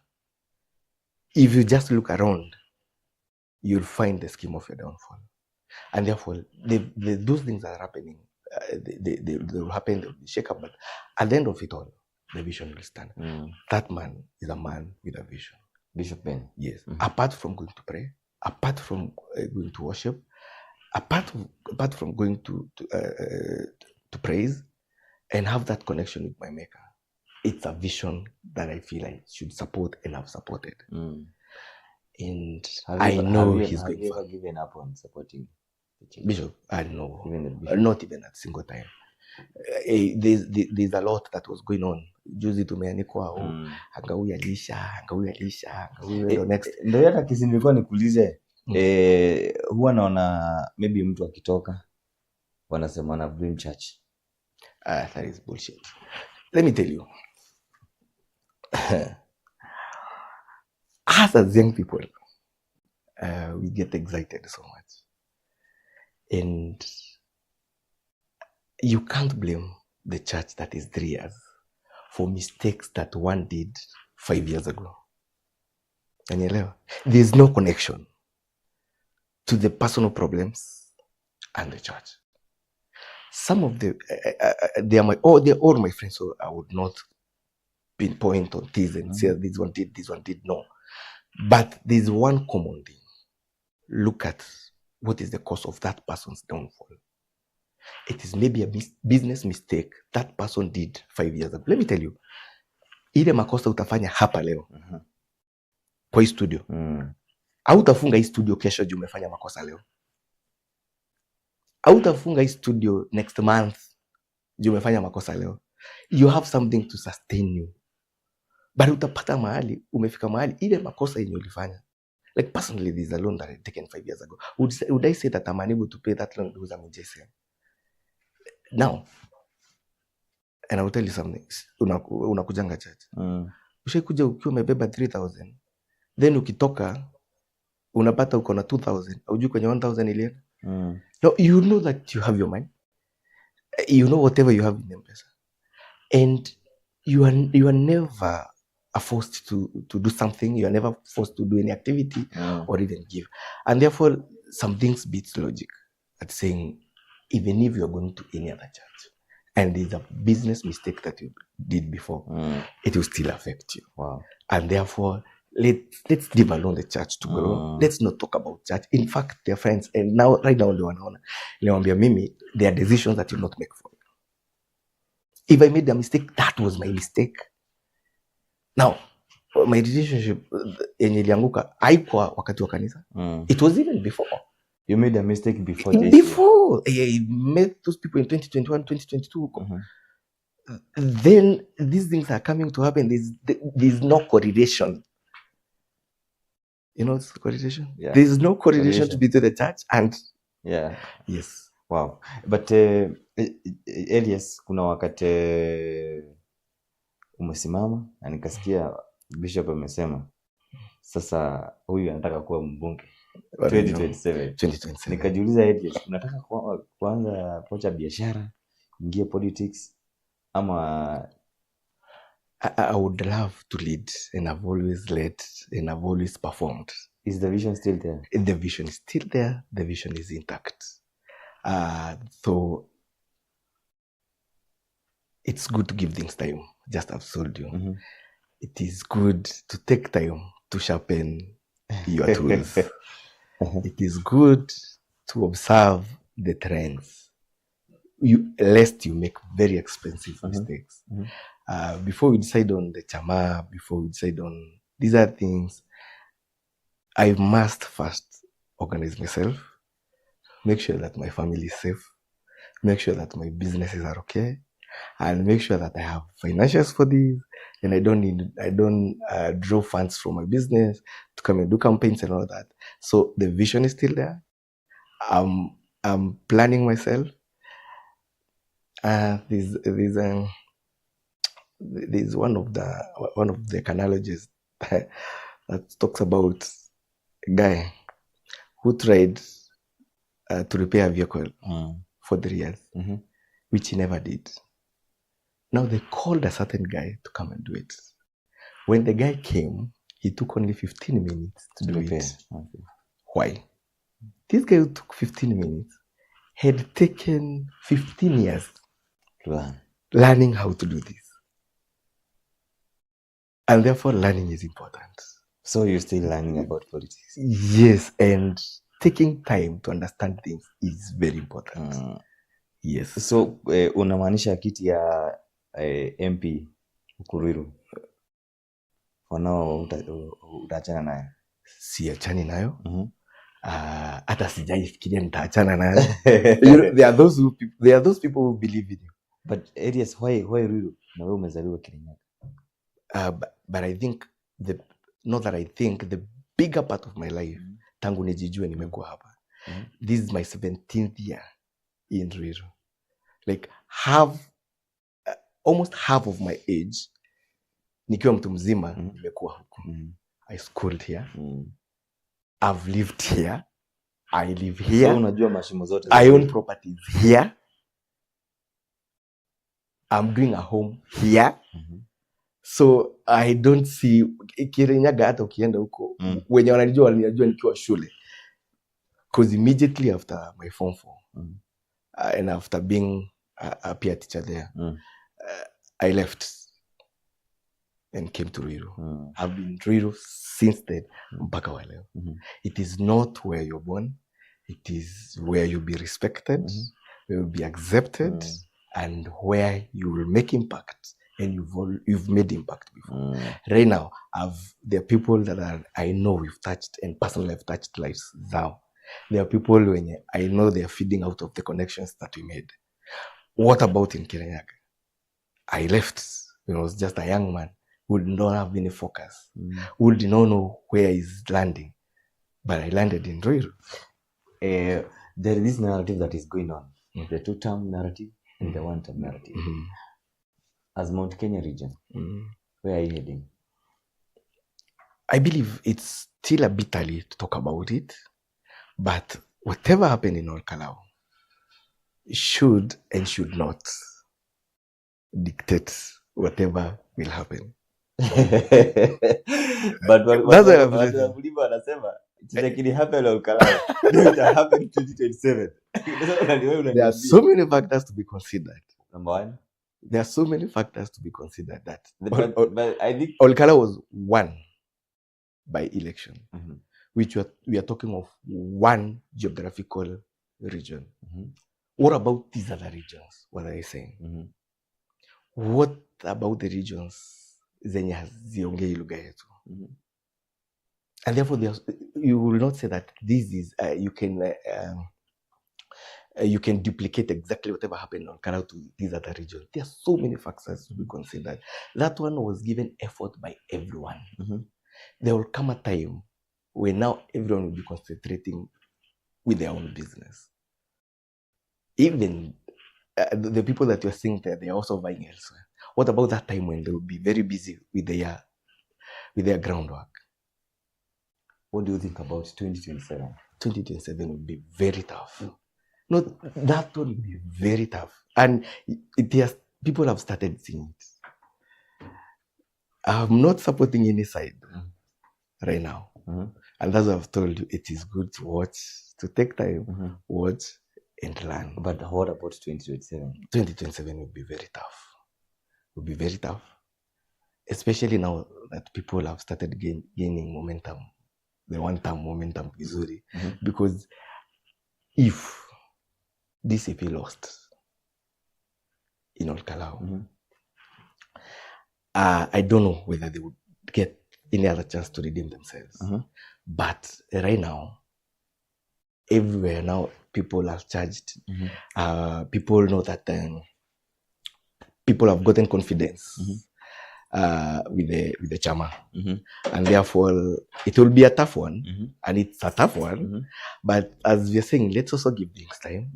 If you just look around, you'll find the scheme of your downfall. And therefore, those things are happening. They will happen, they will shake up. But at the end of it all, the vision will stand. That man is a man with a vision.
Bishop Ben.
Yes. Apart from going to pray, apart from going to worship, apart from going to praise and have that connection with my maker, it's a vision that I feel I should support and have supported. And I know he's going. Have
you ever given up on supporting the church?
Bishop? I know, not even a single time. There's a lot that was going on. Juzi tumeanikwa angauya lisha next.
Ndio hata kisi nilikuwa nikuulize huwa naona maybe mtu akitoka wanasema na Dream Church.
That is bullshit. Let me tell you. As young people, we get excited so much. And you can't blame the church that is 3 years for mistakes that one did 5 years ago. There's no connection to the personal problems and the church. Some of they are all my friends, so I would not pinpoint on this and say this one did, no. But there's one common thing. Look at what is the cause of that person's downfall. It is maybe a business mistake that person did 5 years ago. Let me tell you, ile makosa utafanya hapa leo kwa hii studio, hautafunga hii studio kesho juu umefanya makosa leo. Hautafunga hii studio next month juu umefanya makosa leo. You have something to sustain you. But utapata mahali, umefika mahali, ile makosa yenye ulifanya. Like personally, there's a loan that I taken 5 years ago. Would I say that I'm unable to pay that loan because I'm in JSM? Now, and I will tell you something. Unakujanga church. Ushaikuja ukiwa umebeba 3,000. Then ukitoka, unapata uko na 2,000. Haujui kwenye 1,000 ilienda. No, you know that you have your money. You know whatever you have in M-Pesa. And you are never forced to do something. You are never forced to do any activity or even give. And therefore, some things beats logic at saying, even if you are going to any other church and there's a business mistake that you did before, it will still affect you.
Wow.
And therefore, let's leave alone the church to grow. Let's not talk about church. In fact, they're friends. And right now, there are decisions that you not make for you. If I made a mistake, that was my mistake. Now, my relationship yenye ilianguka haikuwa wakati wa kanisa. It was even before.
You made a mistake before this.
Before. I met those people in 2021, 2022. Then these things are coming to happen. There's no correlation. You know what's correlation?
Yeah.
There's no correlation to between the church and...
Yeah.
Yes.
Wow. But Elias, kuna wakati umesimama na nikasikia Bishop amesema sasa huyu anataka kuwa mbunge 2027. Nikajiuliza Elias, unataka kuanza biashara, ingie politics ama...
I would love to lead, and I've always led and I've always performed.
Is the vision still there?
The vision is still there. The vision is intact. So it's good to give things time. Just as I've told you, it is good to take time to sharpen your tools. It is good to observe the trends, lest you make very expensive mistakes. Before we decide on the chama, before we decide on these other things, I must first organize myself, make sure that my family is safe, make sure that my businesses are okay, and make sure that I have financials for this, and I don't draw funds from my business to come and do campaigns and all that. So the vision is still there. I'm planning myself. There's one of the analogies that talks about a guy who tried to repair a vehicle for 3 years, which he never did. Now they called a certain guy to come and do it. When the guy came, he took only 15 minutes to do it. Okay. Why? This guy who took 15 minutes had taken 15 years learning how to do this. And therefore, learning is important.
So you're still learning about politics?
Yes, and taking time to understand things is very important. Yes.
So unamaanisha kiti ya MP Ruiru wanao utaachana nayo?
Siachani nayo. Hata sijaifikiria nitaachana nayo. There are those people who believe in you.
But Elias, why Ruiru? Na wewe umezaliwa Kirinyaga.
But I think the bigger part of my life, tangu nijijue nimekuwa hapa. This is my 17th year in Ruiru. Like almost half of my age nikiwa mtu mzima nimekuwa huko. I schooled here. I've lived here. I live here.
So unajua mashimo zote.
I own properties here. I'm doing a home here. So I don't see Kirinyaga hata ukienda huko wenye wananijua nikiwa shule. Because immediately after my form 4 and after being a peer teacher there, I left and came to Ruiru. I've been in Ruiru since then mpaka wa leo. It is not where you're born. It is where you'll be respected, where you'll be accepted, and where you will make impact. And you've made impact before. Right now, there are people that I know we've touched and personally have touched lives now. There are people when I know they are feeding out of the connections that we made. What about in Kirinyaga? I left when I was just a young man who did not have any focus, who did not know where he's landing. But I landed in Ruiru.
There is this narrative that is going on, the two-term narrative and the one-term narrative. As Mount Kenya region, where are you heading?
I believe it's still a bit early to talk about it, but whatever happened in Olkalau should and should not dictate whatever will happen.
But wanasema it happen Olkalau. It happen 2027.
There are so many factors to be considered.
Number one,
there are so many factors to be considered that
but I think
Olkalau was won by election, which we are talking of one geographical region. What about these other regions? What are they saying? What about the regions zenye haziongei lugha yetu? And therefore, you will not say that this is you can duplicate exactly whatever happened on Olkalau to these other regions. There are so many factors to be considered. That one was given effort by everyone. There will come a time where now everyone will be concentrating with their own business. Even the people that you're seeing there, they are also vying elsewhere. What about that time when they will be very busy with their groundwork?
What do you think about 2027?
2027 will be very tough. No, that will be very tough. And people have started seeing it. I'm not supporting any side right now. And as I've told you, it is good to watch, to take time, watch, and learn.
But what about 2027?
2027 will be very tough. Will be very tough. Especially now that people have started gaining momentum. The one-term momentum vizuri. Because if DCP lost in Olkalau, I don't know whether they would get any other chance to redeem themselves. But right now, everywhere now, people are charged. People know that people have gotten confidence with the chama. And therefore, it will be a tough one. And it's a tough one. But as we are saying, let's also give things time.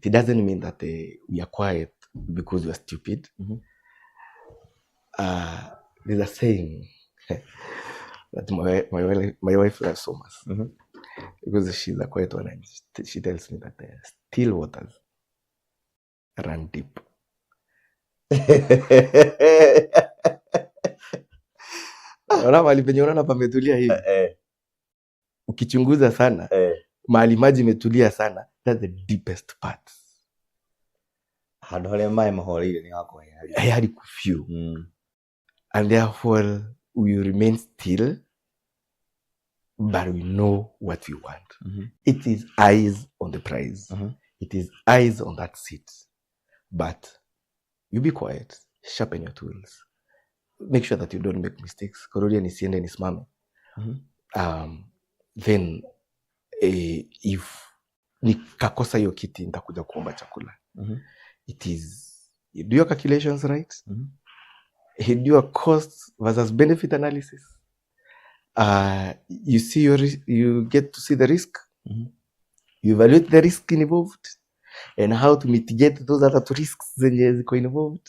It doesn't mean that we are quiet because we are stupid. There's a saying that my wife loves so much. Because she's a quiet one, and she tells me that still waters run deep. Unaona mahali penye unaona pametulia hivi. Ukichunguza sana, mahali maji imetulia sana, that's the deepest part.
Hadole mai maholi ni wako
hadi kufyu. And therefore we remain still but we know what we want. It is eyes on the prize. It is eyes on that seat. But you be quiet, sharpen your tools. Make sure that you don't make mistakes. Kurudia nisiende nisimame. Then if nikakosa hiyo kiti nitakuja kuomba chakula. It is, you do your calculations right. You do your cost versus benefit analysis. You see you get to see the risk. You evaluate the risk involved and how to mitigate those other two risks zenye ziko involved.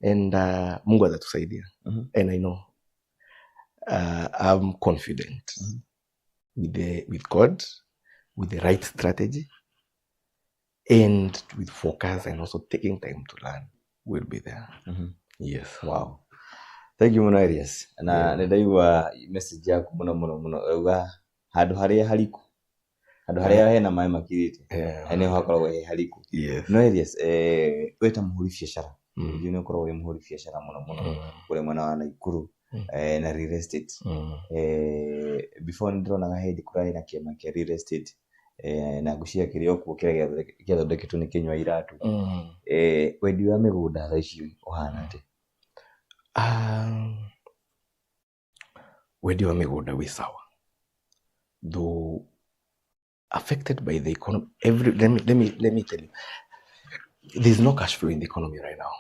And Mungu atatusaidia. And I know I'm confident with God, with the right strategy, and with focus, and also taking time to learn, we'll be there. Yes.
Wow. Thank you muno Elias. Na ndaigua message yaku muno uga handu haria hariku. Handu haria hena mai makirite. Ene hakoragwo he hariku.
Yes.
No Elias weta muhuri biashara. Ndino korwo muhuri biashara muno kure mwana wa Naikuru na real estate. Before ndrona head kurai na kiama kia real estate na gucia kirio ku kira gyathondeketwo ni Kenya iratu. Wendi wa migunda tha ici uhana ati?
Wendi wa migunda wi sawa. Though affected by the economy, let me tell you, there's no cash flow in the economy right now.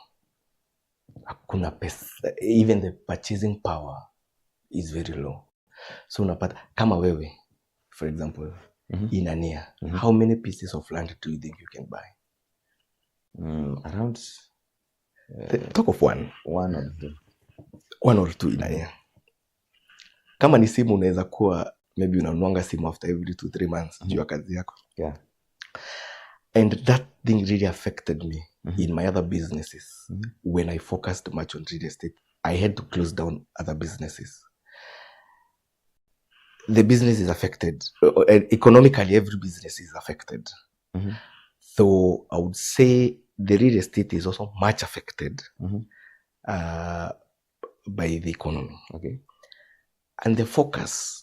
Hakuna pesa, even the purchasing power is very low. So unapata kama wewe, for example, in a year, how many pieces of land do you think you can buy?
Around
talk of one or two in a year. Kama ni simu unaweza kuwa maybe unanuanga simu after every 2-3 months juu ya kazi yako. And that thing really affected me in my other businesses. When I focused much on real estate, I had to close down other businesses. The business is affected. Economically, every business is affected. So I would say the real estate is also much affected by the economy. And the focus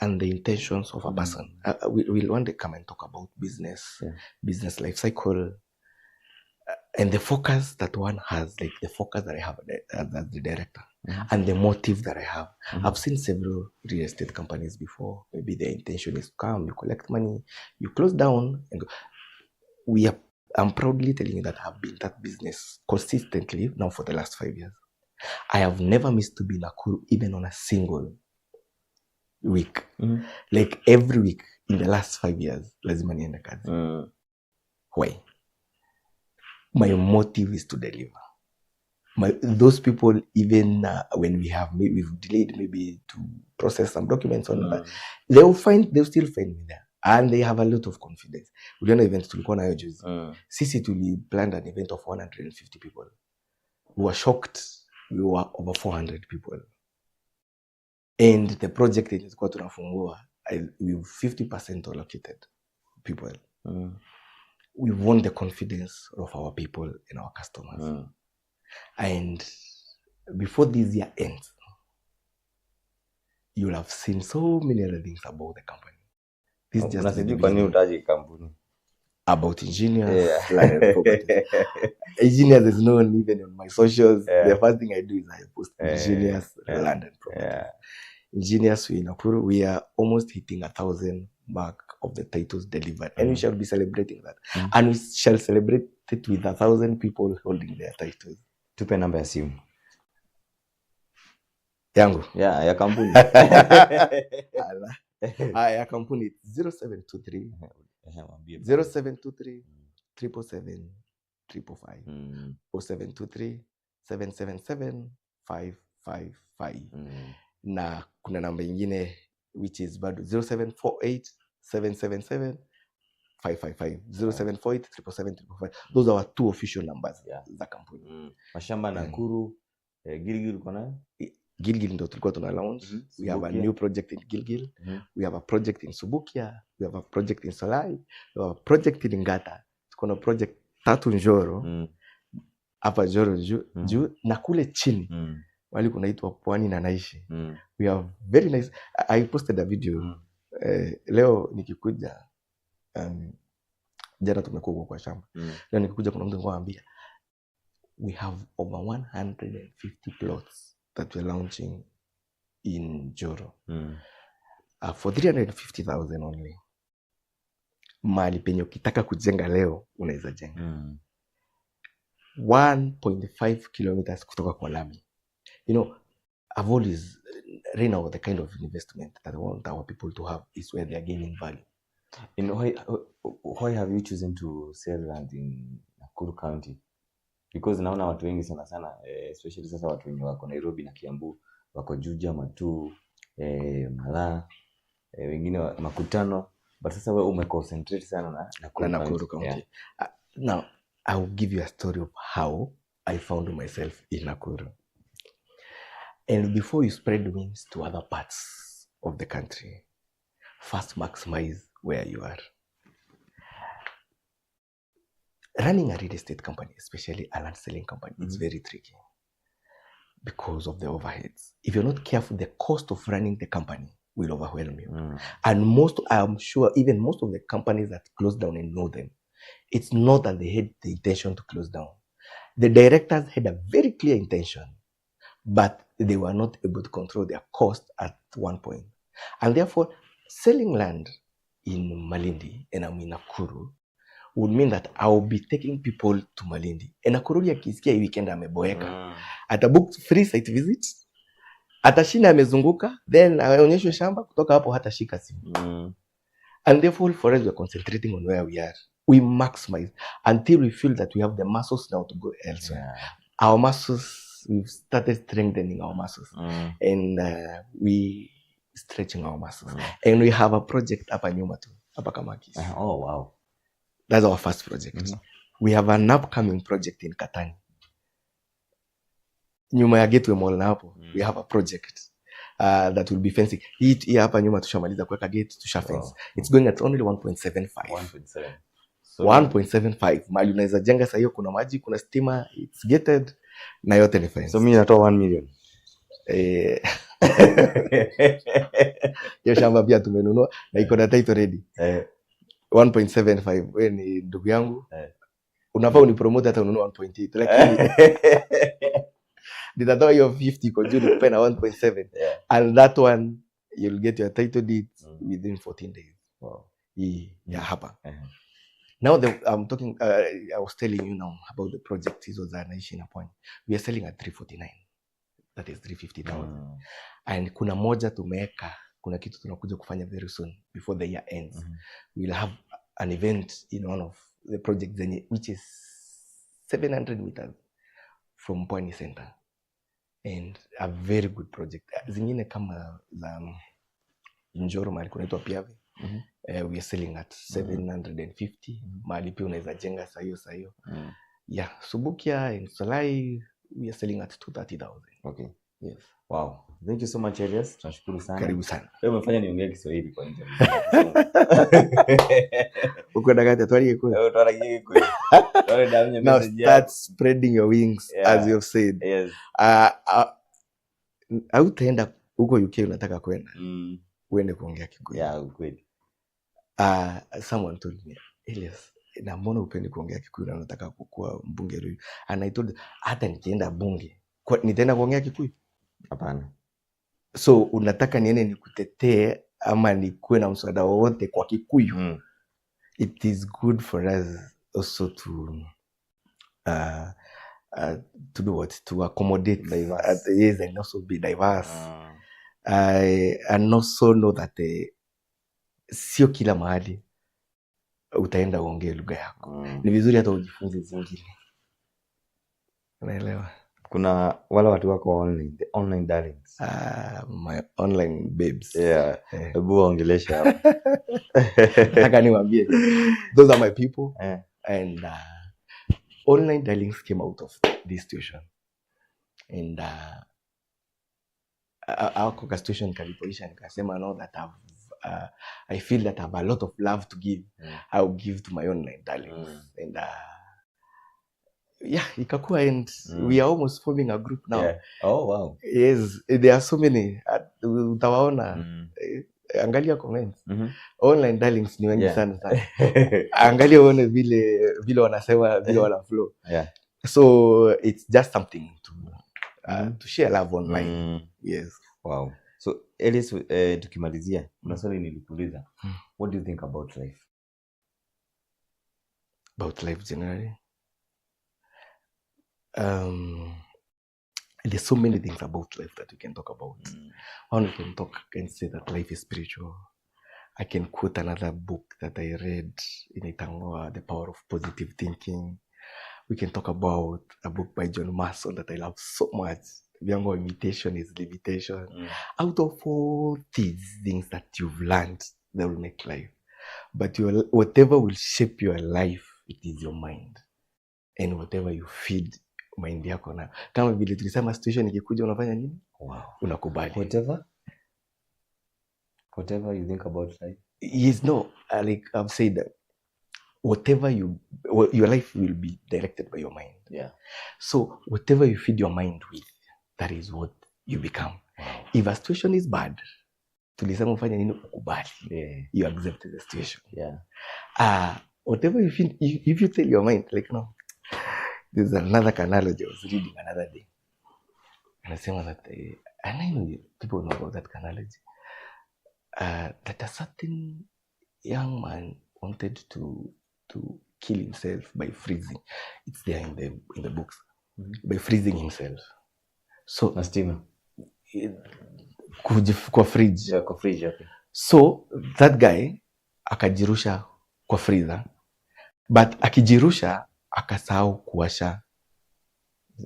and the intentions of a person. We'll one day come and talk about business, business life cycle, and the focus that one has, like the focus that I have as the director, and the motive that I have. I've seen several real estate companies before. Maybe their intention is to come, you collect money, you close down, and go. I'm proudly telling you that I've been that business consistently now for the last 5 years. I have never missed to be in Nakuru even on a single week. Like every week in the last 5 years, lazima niende kazi. Why? My motive is to deliver. Those people, even when we've delayed maybe to process some documents on that, they'll still find me there. And they have a lot of confidence. We don't event tulikuwa nayo juzi. Sisi planned an event of 150 people. We were shocked. We were over 400 people. And the project is kwa tunafungua, with 50% allocated people. We won the confidence of our people and our customers. And before this year ends, you'll have seen so many other things about the company. This is just about engineers, land and property. Engineers is known even on my socials. The first thing I do is I post engineers, land and property. Engineers in Nakuru, we are almost hitting 1,000 mark of the titles delivered, and we shall be celebrating that. And we shall celebrate it with 1,000 people holding their titles.
Tupe namba ya simu
yangu
ya kampuni.
Ya kampuni 0723 0723 777 555 0723 777 555. Na kuna namba ingine which is bado 0748 777 555 0748 777 those are our two official numbers za kampuni.
Mashamba Nakuru, Gilgil kona
Gilgil ndo tulikuwa tuna launch. We have a new project in Gilgil. We have a project in Subukia. We have a project in Solai. We have a project in Ngata. Tuko na project 3 Njoro. Hapa Njoro juu na kule chini. wali kunaitwa Pwani na naishi. We have very nice. I posted a video leo nikikuja, jana tumekuwa huko kwa shamba. Leo nikikuja kuna mtu ananiambia we have over 150 plots that we're launching in Njoro. For 350,000 only. Mahali penye ukitaka kujenga leo unaweza jenga. 1.5 kilometers kutoka kwa lami. You know, I've always Reno, the kind of investment that I want our people to have is where they are gaining value.
You know, why have you chosen to sell land in Nakuru County? Because naona watu wengi sana especially sasa watu wenye wako Nairobi na Kiambu, wako Juja, Matu, Malaa, wengine Makutano, but sasa wewe umeconcentrate sana na
Nakuru County. Yeah. Now, I will give you a story of how I found myself in Nakuru. And before you spread wings to other parts of the country, first maximize where you are. Running a real estate company, especially a land selling company, it's very tricky because of the overheads. If you're not careful, the cost of running the company will overwhelm you. And I'm sure, even most of the companies that close down and know them, it's not that they had the intention to close down. The directors had a very clear intention, but they were not able to control their cost at one point. And therefore, selling land in Malindi and I'm in Nakuru would mean that I will be taking people to Malindi. And Nakuru akisikia hii weekend ameboeka. Atabook free site visits. Atashinda amezunguka, then aonyeshwe shamba, kutoka hapo hatashika simu. And therefore, for us, we're concentrating on where we are. We maximize until we feel that we have the muscles now to go elsewhere. Our muscles, we've started strengthening our muscles. And we stretching our muscles. And we have a project hapa nyuma tu, hapa Kamakis.
Oh, wow.
That's our first project. We have an upcoming project in Katani. Nyuma ya Gateway Mall na hapo, we have a project that will be fencing. Hii hapa nyuma tushamaliza kuweka gate, tusha fence. It's going at only 1.75. 1.75. Mali unaweza jenga sasa hiyo, kuna maji, kuna stima, it's gated na yote ni fence.
So mimi natoa 1 million.
Hiyo shamba pia tumenunua na iko na title ready. 1.75. Wewe ni ndugu yangu. Unafaa unipromote hata ununue 1.8. Lakini nitatoa hiyo 50 kwa juu nikupe na 1.7. And that one you'll get your title deed within 14 days.
Wow.
Yeah, hapa. Now I'm talking I was telling you now about the project hizo za naishi na Pwani. We are selling at 349. That is 350,000. And kuna moja tumeweka, kuna kitu tunakuja kufanya very soon before the year ends. We'll have an event in one of the projects which is 700 meters from Pwani Center. And a very good project. Zingine kama za Njoro mahali kunaitwa Piave. We are selling at 750. Mahali pia unaweza jenga saa hiyo. Yeah, Subukia and Solai, we are selling at 230,000.
Okay. Yes. Wow. Thank you so much, Elias. Tunashukuru sana.
Karibu sana.
Wewe umefanya niongee Kiswahili kwa interview.
Uko ndakati twali kule.
Wewe twala kike kule. Twale damnya
message. Now start spreading your wings, as you have said.
Yes.
Utaenda huko UK unataka kwenda. Uende kuongea Kikuyu.
Yeah, ukweli.
Someone told me, Elias, na mbona upendi kuongea Kikuyu na unataka kukua mbunge huyu? And I told, hata nikienda bunge, nitaenda kuongea Kikuyu?
Hapana.
So unataka niende nikutetee ama nikuwe na msaada wote kwa Kikuyu? It is good for us also to do what? To accommodate diverse. Yes, and also be diverse. And also know that sio kila mahali utaenda uongee lugha yako. Ni vizuri hata ujifunze zingine. Unaelewa?
Kuna wale watu wako online, the online darlings.
My online babes.
Yeah. Hebu ongelesha hapo.
Nataka niwaambie, those are my people. And online darlings came out of this situation. And our situation kalipoisha nikasema now that I feel that I have a lot of love to give. I will give to my online darlings. And yeah, ikakuwa and we are almost forming a group now.
Yeah. Oh wow.
Yes, there are so many. Utawaona. Angalia comments. Online darlings ni wengi sana. Angalia uone vile wanasema, vile wana flow.
Yeah.
So it's just something to share love online. Yes.
Wow. So Elias, tukimalizia, kuna swali nilikuuliza. What do you think about life?
About life generally? There's so many things about life that we can talk about. One, we can talk and say that life is spiritual. I can quote another book that I read in Itangwa, The Power of Positive Thinking. We can talk about a book by John Mason that I love so much. Younger imitation is limitation. Out of all these things that you've learned, that will make life. But whatever will shape your life, it is your mind. And whatever you feed mind yako na. Kama vile tulisema situation ikikuja unafanya nini?
Wow.
Unakubali.
Whatever you think about life?
Yes, no. Like I've said that whatever your life will be directed by your mind.
Yeah.
So whatever you feed your mind with, that is what you become. Wow. If a situation is bad, tulisema ufanye nini? Ukubali.
Yeah.
You accept the situation.
Yeah.
Whatever you feel, if you tell your mind, like, no, there's another analogy I was reading another day. And I say that, and I know people know about that analogy. That a certain young man wanted to kill himself by freezing. It's there in the books. By freezing himself. So
na steamer.
Kwa fridge.
Yeah, kwa fridge, okay.
So that guy akajirusha kwa freezer. But akijirusha akasahau kuwasha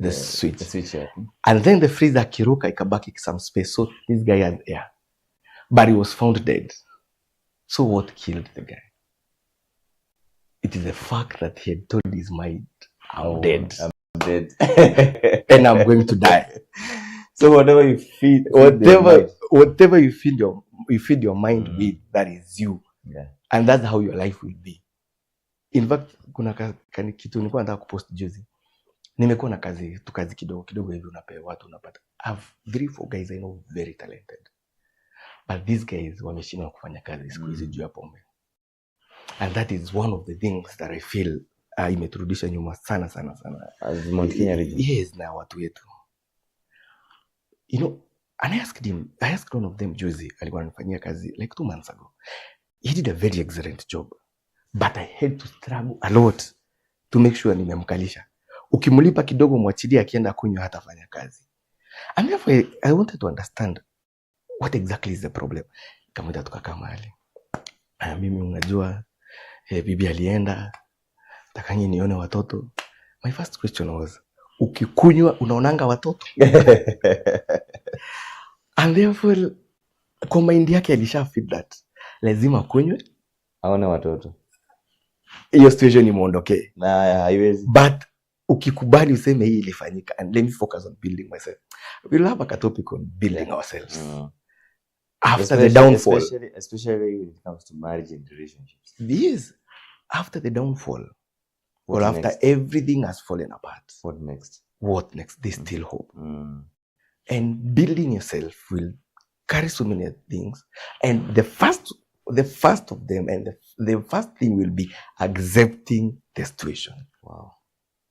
the switch.
The switch, yeah.
And then the freezer akiruka ikabaki some space. So this guy had air. But he was found dead. So what killed the guy? It is the fact that he had told his mind, I'm dead. And I'm going to die.
So whatever you feed
you feed your mind with, that is you.
Yeah.
And that's how your life will be. In fact, kuna kitu nilikuwa nataka kupost juzi. Nimekuwa na kazi kidogo hivi unapewa watu unapata. I have 3-4 guys I know very talented. But these guys wameshindwa kufanya kazi siku hizi juu ya pombe. And that is one of the things that I feel imeturudisha nyuma sana.
As Mount Kenya region.
Yes, na watu wetu. You know, and I asked one of them juzi, alikuwa anafanyia kazi like 2 months ago. He did a very excellent job. But I had to struggle a lot to make sure nimemkalisha. Ukimlipa kidogo mwachilia akienda kunywa hatafanya kazi. And therefore I wanted to understand what exactly is the problem. Kama tukakaa mahali. Mimi unajua bibi alienda takanyi nione watoto. My first question was, ukikunywa unaonanga watoto? And therefore kwa mind yake alisha feed that lazima kunywe
aone watoto.
Hiyo situation imeondokea.
Na haiwezi.
But ukikubali useme hii ilifanyika and let me focus on building myself. We'll have a topic on building ourselves. After the downfall.
Especially when it comes to marriage and relationships.
Yes. After the downfall. Or after everything has fallen apart. What next? There's still hope. And building yourself will carry so many things. And the first of them, and the first thing will be accepting the situation.
Wow.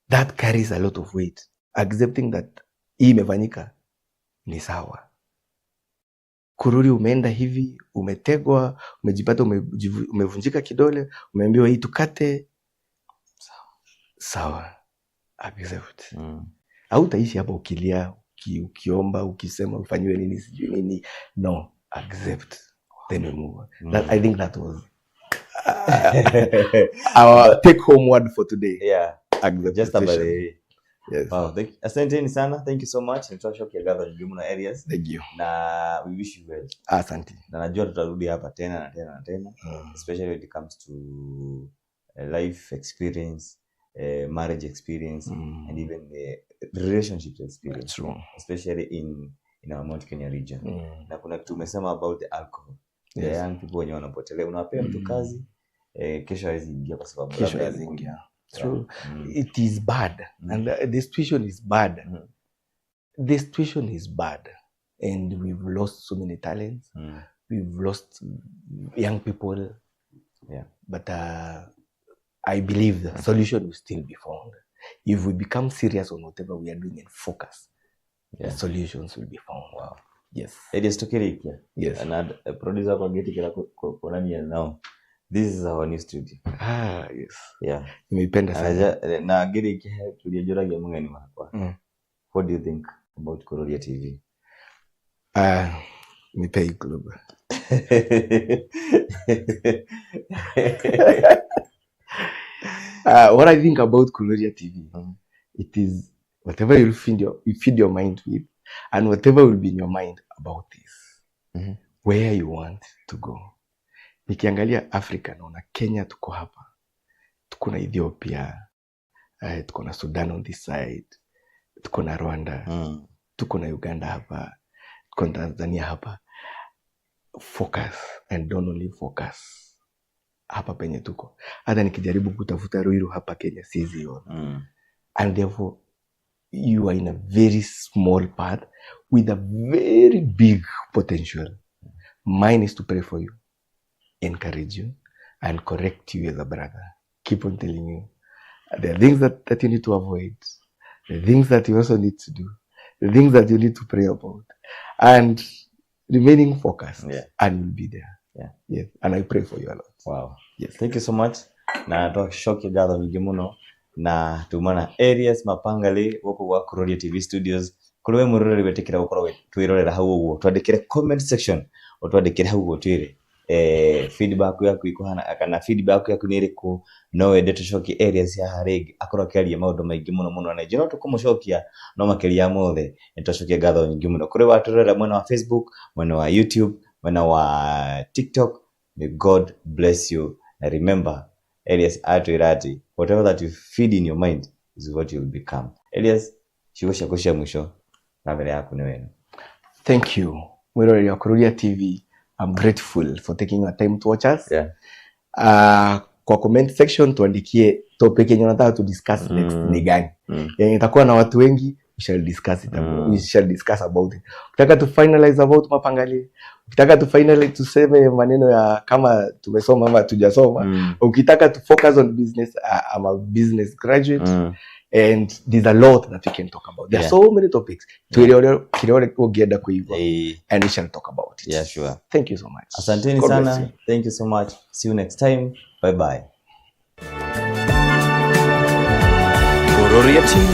That carries a lot of weight. Accepting that hii imefanyika ni sawa. Kurudi umeenda hivi, umetegwa, umejipata umevunjika kidole, umeambiwa hii tukate. Sawa. Accept. Hautaishi hapa ukilia, ukiomba, ukisema ufanyiwe nini sijui nini. No, accept. Then we move. I think that was our take home word for today.
Yeah. Just about the
yes.
Wow. Asante sana. Thank you so much. Nitashukuru kwa gather jumu na areas.
Thank you.
Na we wish you well.
Asante.
Na najua tutarudi hapa tena. Especially when it comes to life experience, marriage experience, and even the relationship experience.
True.
Especially in our Mount Kenya region. Na kuna kitu umesema about the alcohol. Yes. The young people wenye wanapotelea unawapea mtu kazi, kesho hawezi ingia kwa sababu
kesho hawezi ingia. true. It is bad. And the situation is bad. The situation is bad. And we've lost so many talents. We've lost young people.
Yeah.
But I believe the solution will still be found. If we become serious on whatever we are doing and focus, the solutions will be found.
Wow.
Yes.
It is Tukiriki.
Yes.
And a producer can get it now. This is our new studio.
Yes.
Yeah.
Nimependa sana.
Na Giriki tuliyojorage mungeni hapa. What do you think about Kuroria TV?
Nipei club. What I think about Kuroria TV, it is whatever you feed your mind with, and whatever will be in your mind about this, where you want to go. Nikiangalia Africa, naona Kenya tuko hapa, tuko na Ethiopia, tuko na Sudan on this side, tuko na Rwanda, tuko na Uganda hapa, tuko na Tanzania hapa. Focus, and don't only focus hapa penye tuko. Hata nikijaribu kutafuta Ruiru hapa Kenya siziona. And therefore you are in a very small part with a very big potential. Mine is to pray for you, encourage you, and correct you as a brother. Keep on telling you there are things that you need to avoid, the things that you also need to do, the things that you need to pray about, and remaining focused, and you'll be there. Yes. And I pray for you a lot.
Wow.
Yes.
Thank you so much. Na to shoki gather wingi muno na tumana ELIAS Mapangalee woko wa Kuroria TV Studios. Kuruwe murure wetekira ukorowe twirorera hau uguo twandikire comment section otwandikire hau uguo twire feedback yaku ikuhana kana feedback yaku ni iriku no wende tucokie ELIAS ya harigi akorwo kiaria maundu maingi muno na jino tukumucokia no makiria mothe nitucokie gatho nyingi muno kuri waturera mwena wa Facebook, mwena wa YouTube, mwena wa TikTok. May God bless you. And remember, ELIAS atuirati, whatever that you feed in your mind is what you will become. ELIAS, shiwosha kushia mwisho na mbele yako ni wenu.
Thank you. Mwiroreri wa Kuroria TV, I'm grateful for taking your time to watch us. Kwa comment section tuandikie topic yenye unataka to discuss next ni gani. Yenye itakuwa na watu wengi, we shall discuss it. We shall discuss about it. Ukitaka to finalize about Mapangalee, ukitaka to finalize tuseme maneno ya kama tumesoma ama tujasoma, ukitaka to focus on business, I'm a business graduate. And there's a lot that we can talk about. There are so many topics. And we shall talk about it.
Yeah, sure.
Thank you so much.
Asanteni sana. Thank you so much. See you next time. Bye-bye. Kuroria TV.